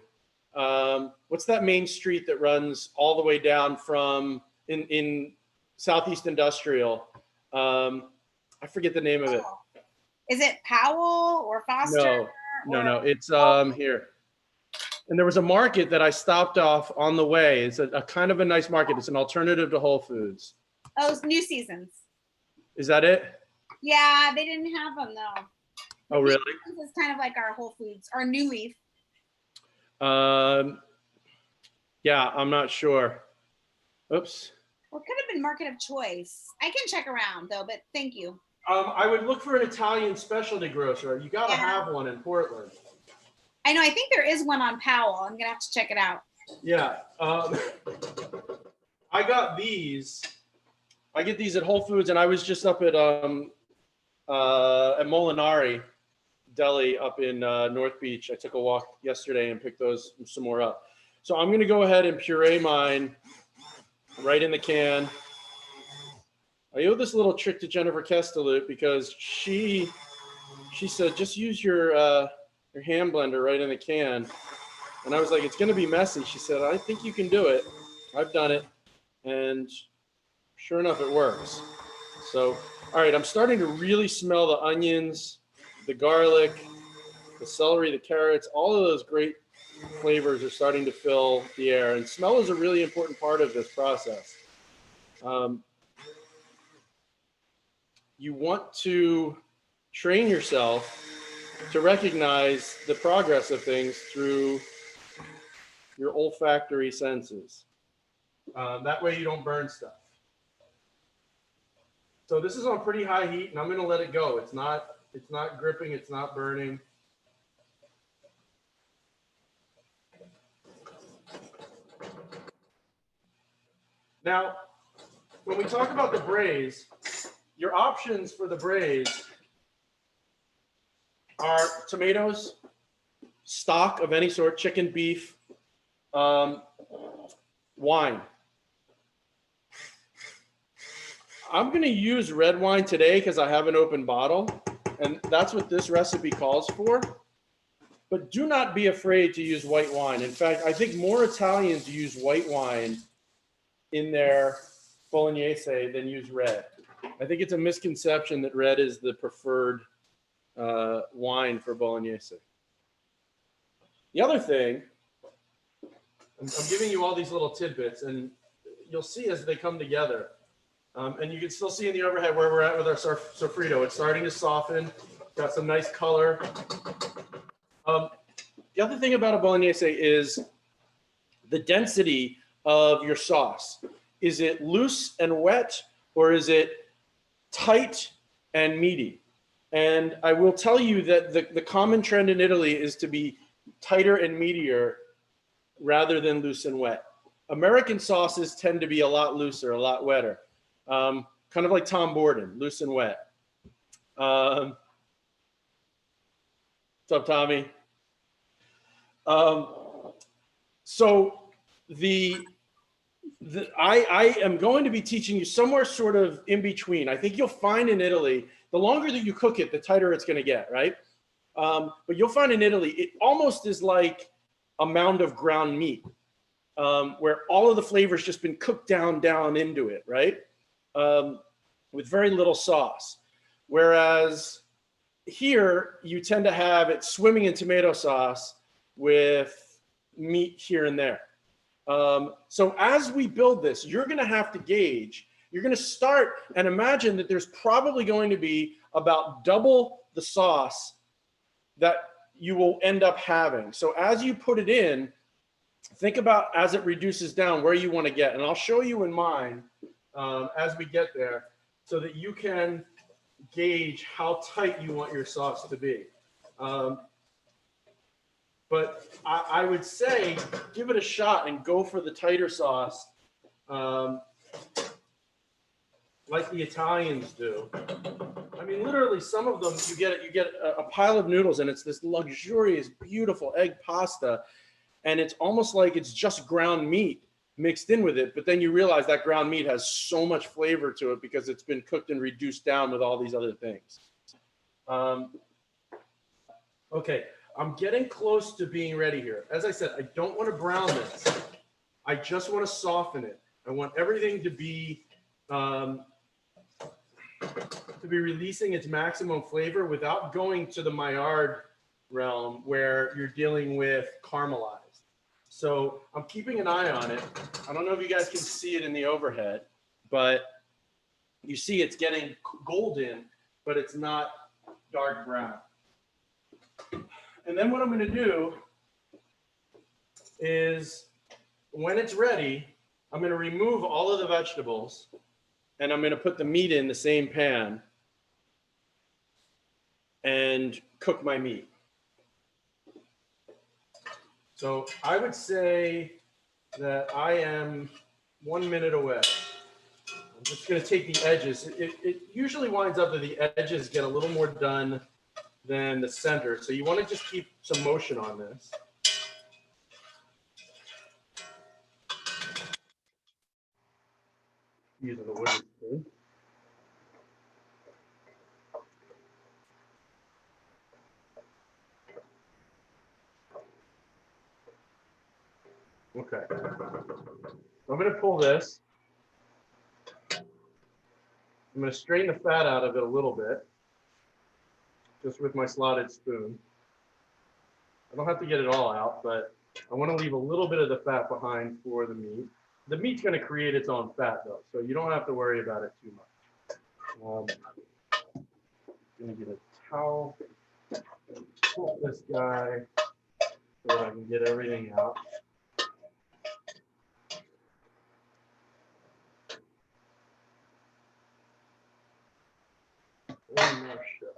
What's that main street that runs all the way down from in Southeast Industrial? I forget the name of it. Is it Powell or Foster? No. It's here. And there was a market that I stopped off on the way. It's a kind of a nice market. It's an alternative to Whole Foods. Oh, it's New Seasons. Is that it? Yeah, they didn't have them though. Oh, really? This is kind of like our Whole Foods, our New Leaf. Yeah, I'm not sure. Oops. Well, it could have been Market of Choice. I can check around though, but thank you. I would look for an Italian specialty grocer. You got to Yeah. have one in Portland. I know. I think there is one on Powell. I'm gonna have to check it out. Yeah. I got these. I get these at Whole Foods, and I was just up at Molinari Deli up in North Beach. I took a walk yesterday and picked those some more up. So I'm gonna go ahead and puree mine right in the can. I owe this little trick to Jennifer Kestelut because she said just use your hand blender right in the can, and I was like, it's gonna be messy. She said, I think you can do it. I've done it, and sure enough, it works. So, all right, I'm starting to really smell the onions, the garlic, the celery, the carrots. All of those great flavors are starting to fill the air, and smell is a really important part of this process. You want to train yourself to recognize the progress of things through your olfactory senses. That way you don't burn stuff. So this is on pretty high heat, and I'm going to let it go. It's not gripping, it's not burning. Now, when we talk about the braise, your options for the braise are tomatoes, stock of any sort, chicken, beef, wine. I'm going to use red wine today because I have an open bottle, and that's what this recipe calls for. But do not be afraid to use white wine. In fact, I think more Italians use white wine in their bolognese than use red. I think it's a misconception that red is the preferred wine for bolognese. The other thing, I'm giving you all these little tidbits, and you'll see as they come together. And you can still see in the overhead where we're at with our sofrito. It's starting to soften, got some nice color. The other thing about a bolognese is the density of your sauce. Is it loose and wet, or is it tight and meaty? And I will tell you that the common trend in Italy is to be tighter and meatier rather than loose and wet. American sauces tend to be a lot looser, a lot wetter. Kind of like Tom Borden, loose and wet. What's up, Tommy? So I am going to be teaching you somewhere sort of in between. I think you'll find in Italy, the longer that you cook it, the tighter it's going to get, right? But you'll find in Italy, it almost is like a mound of ground meat, where all of the flavors just been cooked down into it, right? With very little sauce. Whereas here, you tend to have it swimming in tomato sauce with meat here and there. So as we build this, you're going to have to gauge. You're going to start and imagine that there's probably going to be about double the sauce that you will end up having. So as you put it in, think about as it reduces down where you want to get. And I'll show you in mine as we get there so that you can gauge how tight you want your sauce to be. But I would say give it a shot and go for the tighter sauce like the Italians do. I mean, literally, some of them, you get a pile of noodles, and it's this luxurious, beautiful egg pasta, and it's almost like it's just ground meat mixed in with it, but then you realize that ground meat has so much flavor to it because it's been cooked and reduced down with all these other things. Okay, I'm getting close to being ready here. As I said, I don't want to brown this. I just want to soften it. I want everything to be to be releasing its maximum flavor without going to the Maillard realm where you're dealing with caramelized. So I'm keeping an eye on it. I don't know if you guys can see it in the overhead, but you see it's getting golden, but it's not dark brown. And then what I'm going to do is when it's ready, I'm going to remove all of the vegetables and I'm going to put the meat in the same pan and cook my meat. So I would say that I am 1 minute away. I'm just going to take the edges. It usually winds up that the edges get a little more done than the center. So you want to just keep some motion on this. Using the wooden spoon. Okay. I'm going to pull this. I'm going to strain the fat out of it a little bit, just with my slotted spoon. I don't have to get it all out, but I want to leave a little bit of the fat behind for the meat. The meat's going to create its own fat, though, so you don't have to worry about it too much. I'm going to get a towel, pull this guy so that I can get everything out. One more shot.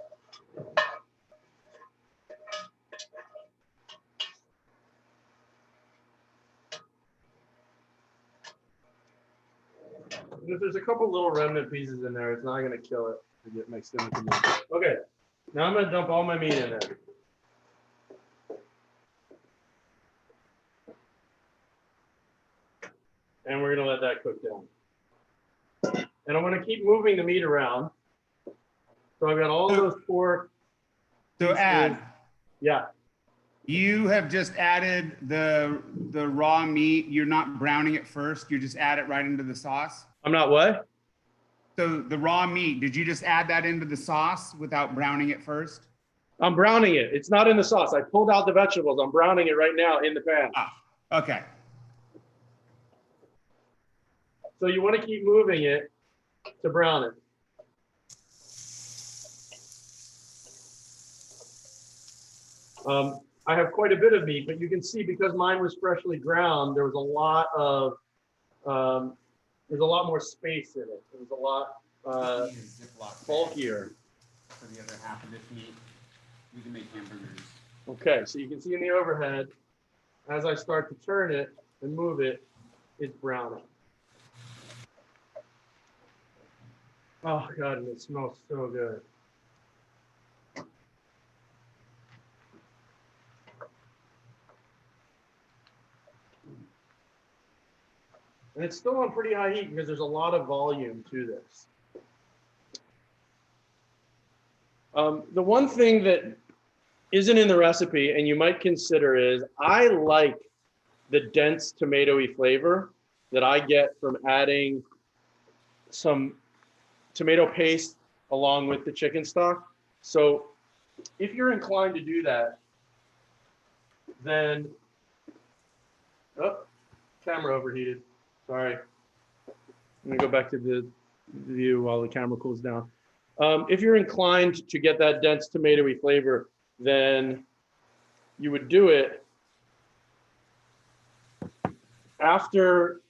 And if there's a couple little remnant pieces in there, it's not going to kill it to get mixed in with the meat. Okay, now I'm going to dump all my meat in there. And we're going to let that cook down. And I'm going to keep moving the meat around. So I've got all of those pork. So add, Yeah. you have just added the raw meat. You're not browning it first. You just add it right into the sauce. I'm not what? So the raw meat, did you just add that into the sauce without browning it first? I'm browning it. It's not in the sauce. I pulled out the vegetables. I'm browning it right now in the pan. Ah, okay. So you want to keep moving it to brown it. I have quite a bit of meat, but you can see because mine was freshly ground, there was a lot of, there's a lot more space in it. It was a lot bulkier. For the other half of this meat, we can make hamburgers. Okay, so you can see in the overhead, as I start to turn it and move it, it's browning. Oh God, and it smells so good. And it's still on pretty high heat because there's a lot of volume to this. The one thing that isn't in the recipe and you might consider is I like the dense tomatoey flavor that I get from adding some tomato paste along with the chicken stock. So if you're inclined to do that, then, oh, camera overheated. Sorry. I'm gonna go back to the view while the camera cools down. If you're inclined to get that dense tomatoey flavor, then you would do it after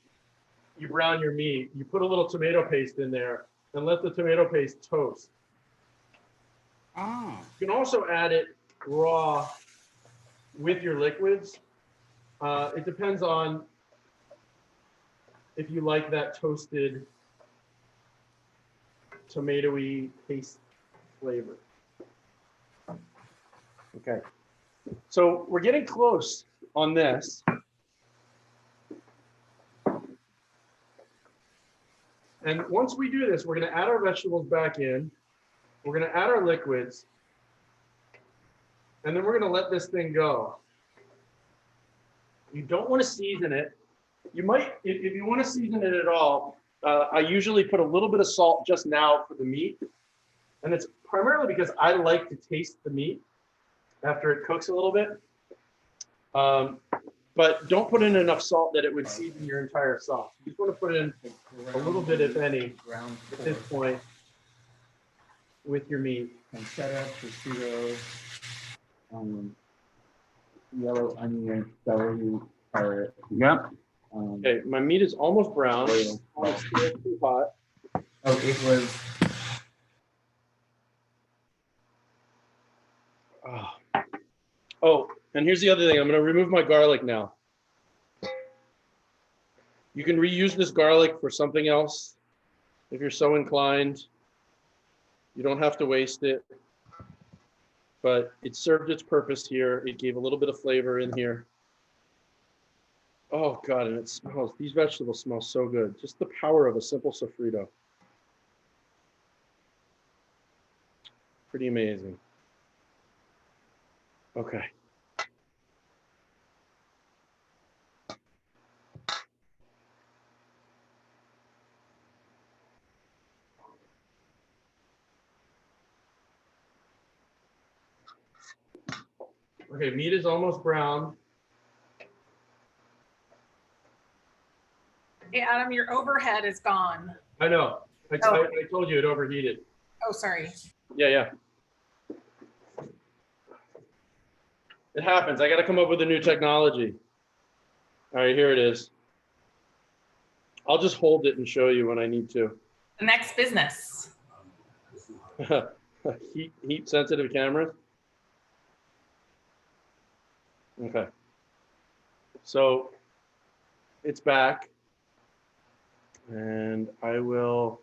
you brown your meat. You put a little tomato paste in there and let the tomato paste toast. Oh. You can also add it raw with your liquids. It depends on if you like that toasted tomatoey paste flavor. Okay, so we're getting close on this. And once we do this, we're gonna add our vegetables back in. We're gonna add our liquids. And then we're gonna let this thing go. You don't wanna season it. You might, if you wanna season it at all, I usually put a little bit of salt just now for the meat. And it's primarily because I like to taste the meat after it cooks a little bit. But don't put in enough salt that it would season your entire sauce. You just want to put in a little bit, if any, at this point with your meat. Pancetta, prosciutto, yellow onion, celery, carrot. Yep. Okay, my meat is almost brown. It's still too hot. Oh, it was. Oh, and here's the other thing. I'm going to remove my garlic now. You can reuse this garlic for something else if you're so inclined. You don't have to waste it. But it served its purpose here. It gave a little bit of flavor in here. Oh, God, and it smells. These vegetables smell so good. Just the power of a simple sofrito. Pretty amazing. Okay. Okay, meat is almost brown. Hey, Adam, your overhead is gone. I know. I told you it overheated. Oh, sorry. Yeah. It happens. I got to come up with a new technology. All right, here it is. I'll just hold it and show you when I need to. The next business. Heat sensitive cameras. Okay. So it's back. And I will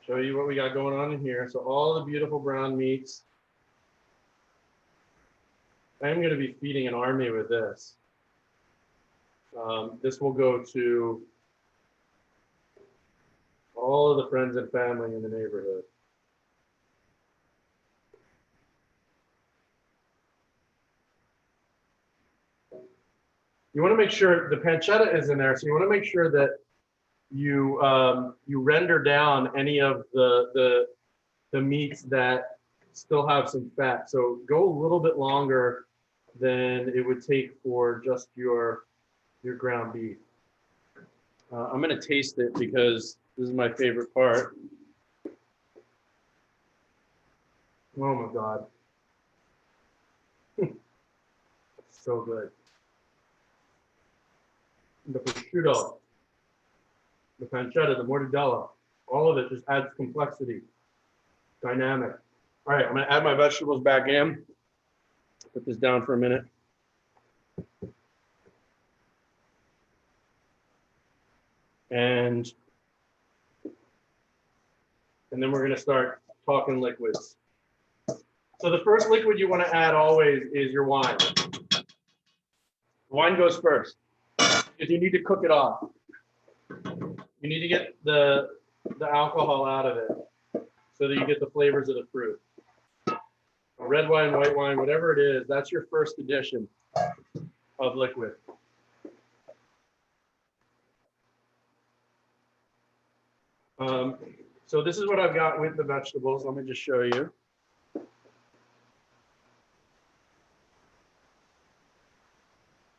show you what we got going on in here. So all the beautiful brown meats. I'm going to be feeding an army with this. This will go to all of the friends and family in the neighborhood. You want to make sure the pancetta is in there, so you want to make sure that you you render down any of the meats that still have some fat. So go a little bit longer than it would take for just your ground beef. I'm going to taste it because this is my favorite part. Oh my God. So good. The prosciutto, the pancetta, the mortadella, all of it just adds complexity, dynamic. All right, I'm going to add my vegetables back in. Put this down for a minute. And then we're going to start talking liquids. So the first liquid you want to add always is your wine. Wine goes first because you need to cook it off. You need to get the alcohol out of it so that you get the flavors of the fruit. Red wine, white wine, whatever it is, that's your first addition of liquid. So this is what I've got with the vegetables. Let me just show you.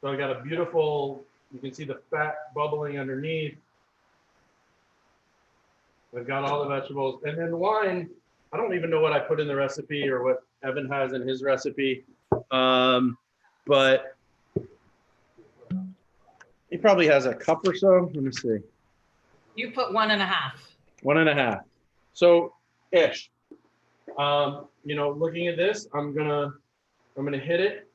So I got a beautiful, you can see the fat bubbling underneath. I've got all the vegetables. And then the wine, I don't even know what I put in the recipe or what Evan has in his recipe. But he probably has a cup or so. Let me see. You put 1.5. 1.5. So ish. You know, looking at this, I'm gonna hit it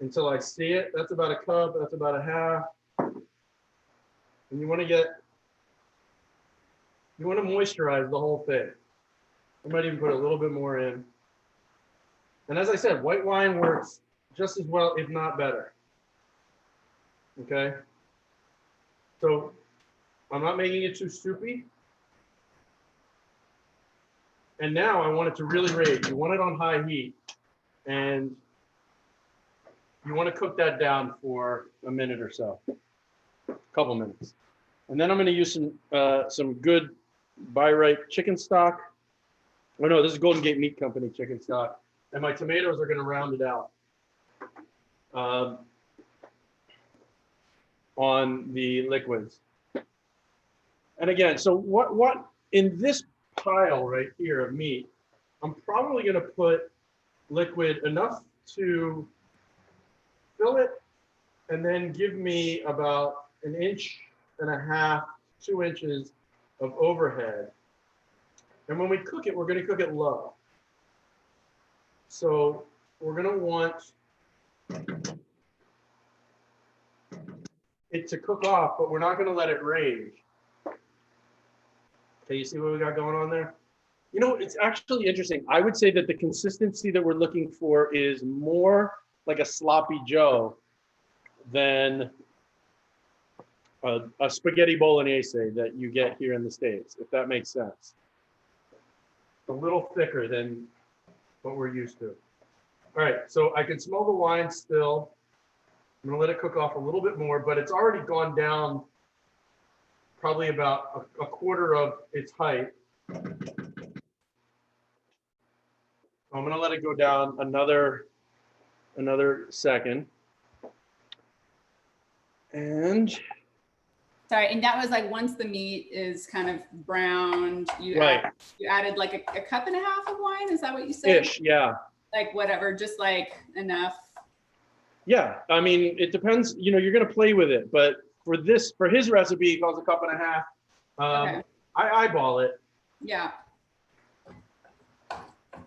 until I see it. That's about a cup, that's about a half. And you want to moisturize the whole thing. I might even put a little bit more in. And as I said, white wine works just as well, if not better. Okay. So I'm not making it too soupy. And now I want it to really rage. You want it on high heat. And you want to cook that down for a minute or so, a couple minutes. And then I'm going to use some good Buy Right chicken stock. Oh no, this is Golden Gate Meat Company chicken stock. And my tomatoes are gonna round it out. On the liquids. And again, so what in this pile right here of meat, I'm probably gonna put liquid enough to fill it and then give me about 1.5 inches, 2 inches of overhead. And when we cook it, we're gonna cook it low. So we're gonna want it to cook off, but we're not gonna let it range. Okay, you see what we got going on there? You know, it's actually interesting. I would say that the consistency that we're looking for is more like a sloppy Joe than a spaghetti bolognese that you get here in the States, if that makes sense. A little thicker than what we're used to. All right, so I can smell the wine still. I'm gonna let it cook off a little bit more, but it's already gone down probably about a quarter of its height. I'm gonna let it go down another second. And Sorry, and that was like once the meat is kind of browned, you right, you added like a cup and a half of wine. Is that what you said? ish, yeah. Like whatever, just like enough. Yeah, I mean, it depends. You know, you're gonna play with it, but for his recipe, he calls 1.5 cups. Okay. I eyeball it. Yeah.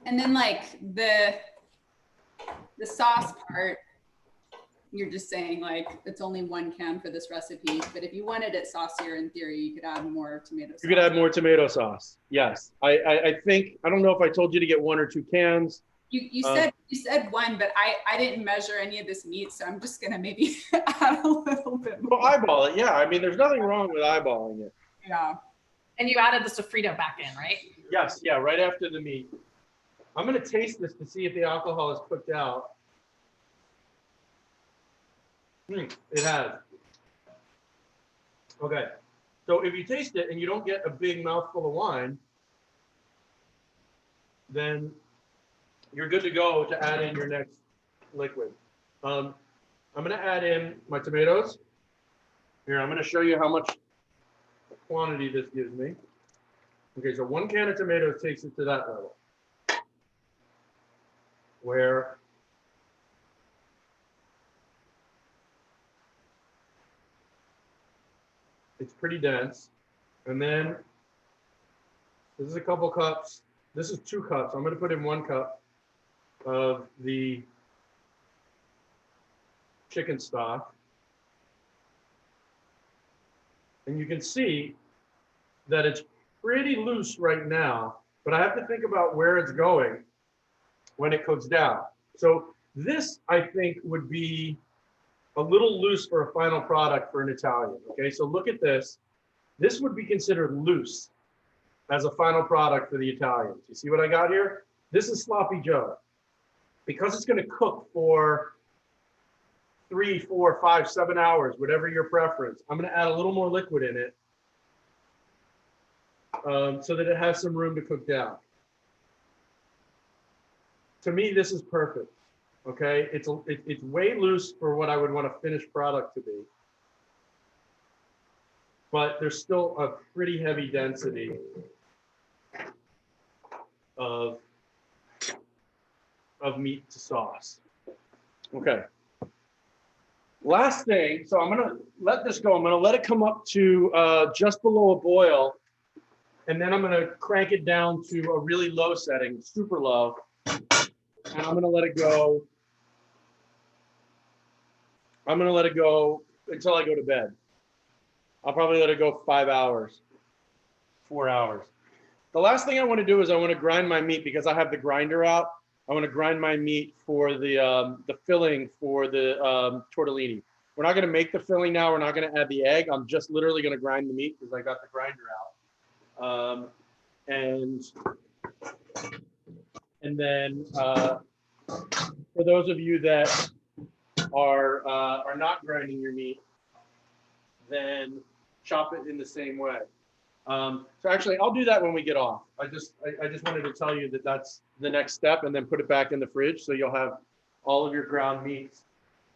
And then like the sauce part, you're just saying like it's only 1 can for this recipe, but if you wanted it saucier, in theory, you could add more tomato sauce. You could add more tomato sauce. Yes, I think, I don't know if I told you to get 1 or 2 cans. You said 1, but I didn't measure any of this meat, so I'm just gonna maybe add a little bit more. Well, eyeball it. Yeah, I mean, there's nothing wrong with eyeballing it. Yeah. And you added the sofrito back in, right? Yes, yeah, right after the meat. I'm gonna taste this to see if the alcohol is cooked out. It has. Okay, so if you taste it and you don't get a big mouthful of wine, then you're good to go to add in your next liquid. I'm gonna add in my tomatoes. Here, I'm gonna show you how much quantity this gives me. Okay, so 1 can of tomatoes takes it to that level. Where it's pretty dense. And then this is a couple cups. This is 2 cups. I'm gonna put in 1 cup of the chicken stock. And you can see that it's pretty loose right now, but I have to think about where it's going when it cooks down. So this, I think, would be a little loose for a final product for an Italian, okay? So look at this. This would be considered loose as a final product for the Italians. You see what I got here? This is sloppy Joe. Because it's gonna cook for 3, 4, 5, 7 hours, whatever your preference, I'm gonna add a little more liquid in it so that it has some room to cook down. To me, this is perfect, okay? It's way loose for what I would want a finished product to be. But there's still a pretty heavy density of meat to sauce. Okay. Last thing, so I'm gonna let this go. I'm gonna let it come up to just below a boil, and then I'm gonna crank it down to a really low setting, super low, and I'm gonna let it go. I'm gonna let it go until I go to bed. I'll probably let it go 5 hours, 4 hours. The last thing I wanna do is I wanna grind my meat because I have the grinder out. I want to grind my meat for the filling for the tortellini. We're not going to make the filling now. We're not going to add the egg. I'm just literally going to grind the meat because I got the grinder out. And then for those of you that are not grinding your meat, then chop it in the same way. So actually, I'll do that when we get off. I just wanted to tell you that that's the next step, and then put it back in the fridge so you'll have all of your ground meats.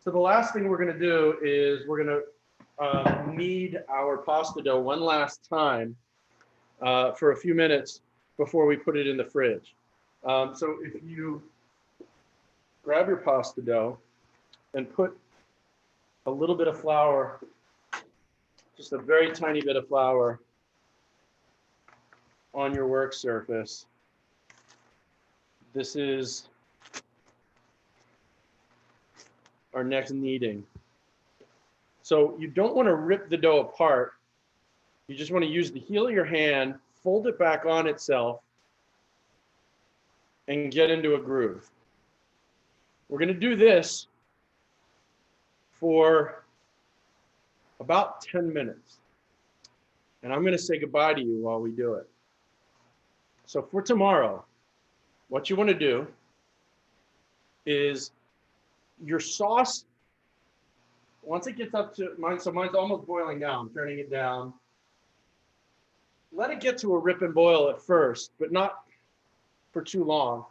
So the last thing we're going to do is we're going to knead our pasta dough one last time for a few minutes before we put it in the fridge. So if you grab your pasta dough and put a little bit of flour, just a very tiny bit of flour on your work surface. This is our next kneading. So you don't want to rip the dough apart. You just want to use the heel of your hand, fold it back on itself, and get into a groove. We're going to do this for about 10 minutes. And I'm going to say goodbye to you while we do it. So for tomorrow, what you want to do is your sauce, once it gets up to mine, so mine's almost boiling down, I'm turning it down. Let it get to a rip and boil at first, but not for too long.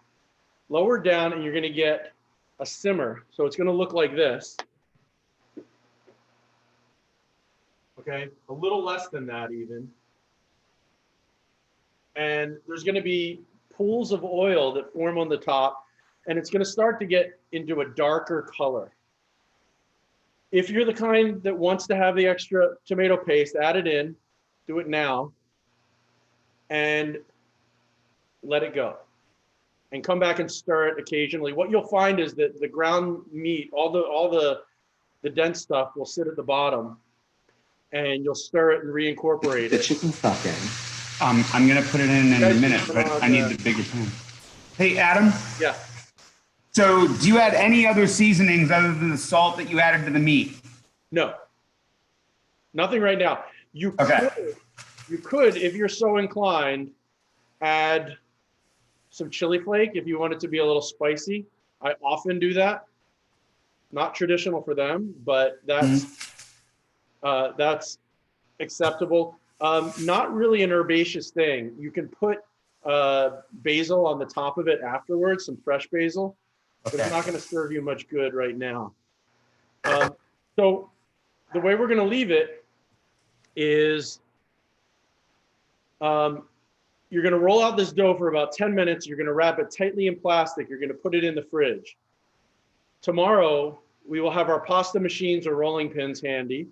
Lower down and you're going to get a simmer. So it's going to look like this. Okay, a little less than that even. And there's going to be pools of oil that form on the top, and it's going to start to get into a darker color. If you're the kind that wants to have the extra tomato paste, add it in, do it now, and let it go. And come back and stir it occasionally. What you'll find is that the ground meat, all the dense stuff will sit at the bottom, and you'll stir it and reincorporate The it. chicken stuffing. I'm gonna put it in a minute, but I need the bigger pan. Hey, Adam. Yeah. So do you add any other seasonings other than the salt that you added to the meat? No. Nothing right now. You Okay. could, if you're so inclined, add some chili flake if you want it to be a little spicy. I often do that. Not traditional for them, but that's acceptable. Not really an herbaceous thing. You can put basil on the top of it afterwards, some fresh basil, but it's not going to serve you much good right now. So the way we're going to leave it is you're going to roll out this dough for about 10 minutes. You're going to wrap it tightly in plastic. You're going to put it in the fridge. Tomorrow, we will have our pasta machines or rolling pins handy.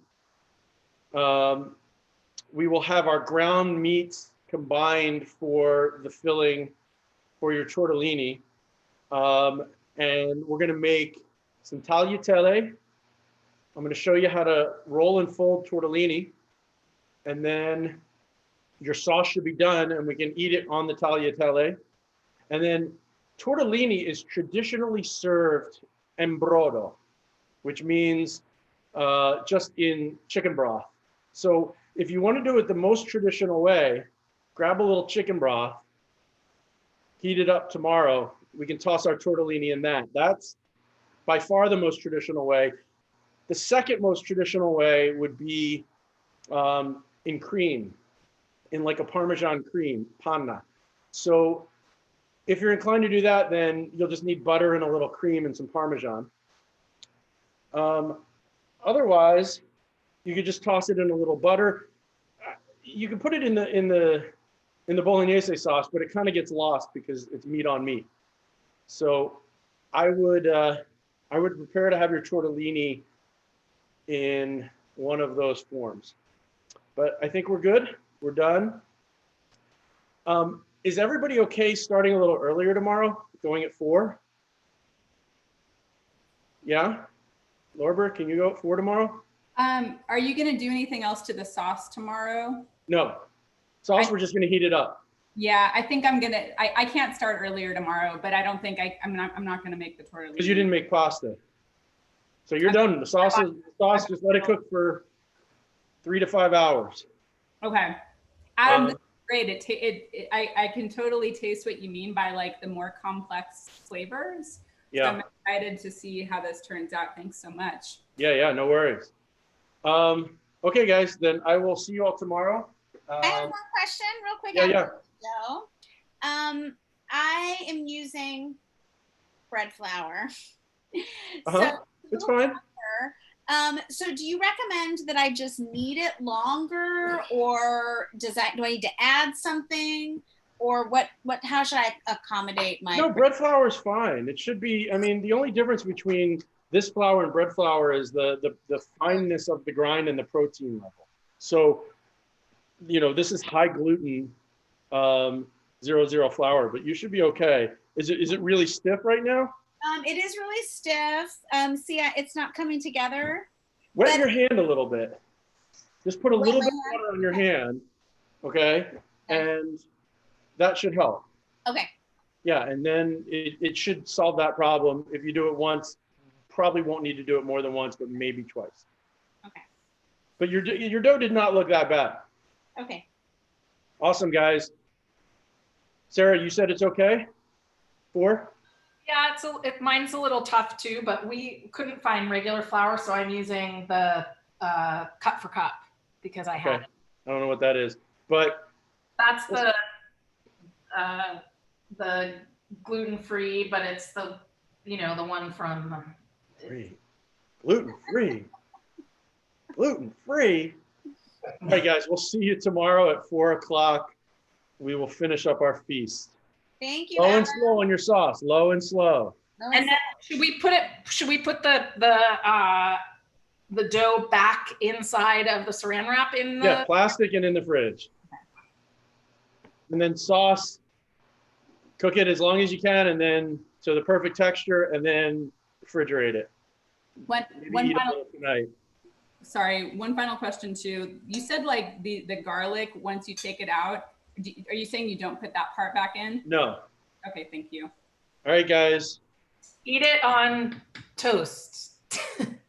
We will have our ground meats combined for the filling for your tortellini. And we're going to make some tagliatelle. I'm going to show you how to roll and fold tortellini. And then your sauce should be done and we can eat it on the tagliatelle. And then tortellini is traditionally served en brodo, which means just in chicken broth. So if you want to do it the most traditional way, grab a little chicken broth, heat it up tomorrow. We can toss our tortellini in that. That's by far the most traditional way. The second most traditional way would be in cream, in like a Parmesan cream, panna. So if you're inclined to do that, then you'll just need butter and a little cream and some Parmesan. Otherwise, you could just toss it in a little butter. You can put it in the bolognese sauce, but it kind of gets lost because it's meat on meat. So I would prepare to have your tortellini in one of those forms. But I think we're good. We're done. Is everybody okay starting a little earlier tomorrow, going at 4? Yeah? Lorber, can you go at 4 tomorrow? Are you going to do anything else to the sauce tomorrow? No. Sauce, we're just going to heat it up. Yeah, I think I'm going to, I can't start earlier tomorrow, but I don't think I'm not going to make the tortellini. Because you didn't make pasta. So you're done. The sauce, just let it cook for 3 to 5 hours. Okay. Adam, this is great. I can totally taste what you mean by like the more complex flavors. Yeah. So I'm excited to see how this turns out. Thanks so much. Yeah, no worries. Okay, guys, then I will see you all tomorrow. I have one question real quick. Yeah, yeah. So, I am using bread flour. Uh-huh. It's fine. So do you recommend that I just knead it longer, or do I need to add something, or how should I accommodate my? No, bread flour is fine. It should be, I mean, the only difference between this flour and bread flour is the fineness of the grind and the protein level. So, you know, this is high gluten, 00 flour, but you should be okay. Is it really stiff right now? It is really stiff. See, it's not coming together. Wet your hand a little bit. Just put a little bit of water on your hand, okay? And that should help. Okay. Yeah, and then it should solve that problem. If you do it once, probably won't need to do it more than once, but maybe twice. Okay. But your dough did not look that bad. Okay. Awesome, guys. Sarah, you said it's okay? 4? Yeah, mine's a little tough too, but we couldn't find regular flour, so I'm using the cut for cup because I had it. I don't know what that is, but that's the gluten-free, but it's the one from gluten-free. Gluten-free. All right, guys, we'll see you tomorrow at 4 o'clock. We will finish up our feast. Thank you. Low Adam. and slow on your sauce. Low and slow. And then should we put the dough back inside of the saran wrap in the? Yeah, plastic and in the fridge. And then sauce, cook it as long as you can, and then to the perfect texture, and then refrigerate it. One Eat final. it tonight. Sorry, one final question too. You said like the garlic, once you take it out, are you saying you don't put that part back in? No. Okay, thank you. All right, guys. Eat it on toast.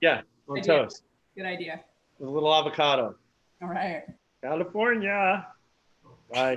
Yeah, on toast. Good idea. With a little avocado. All right. California. Bye.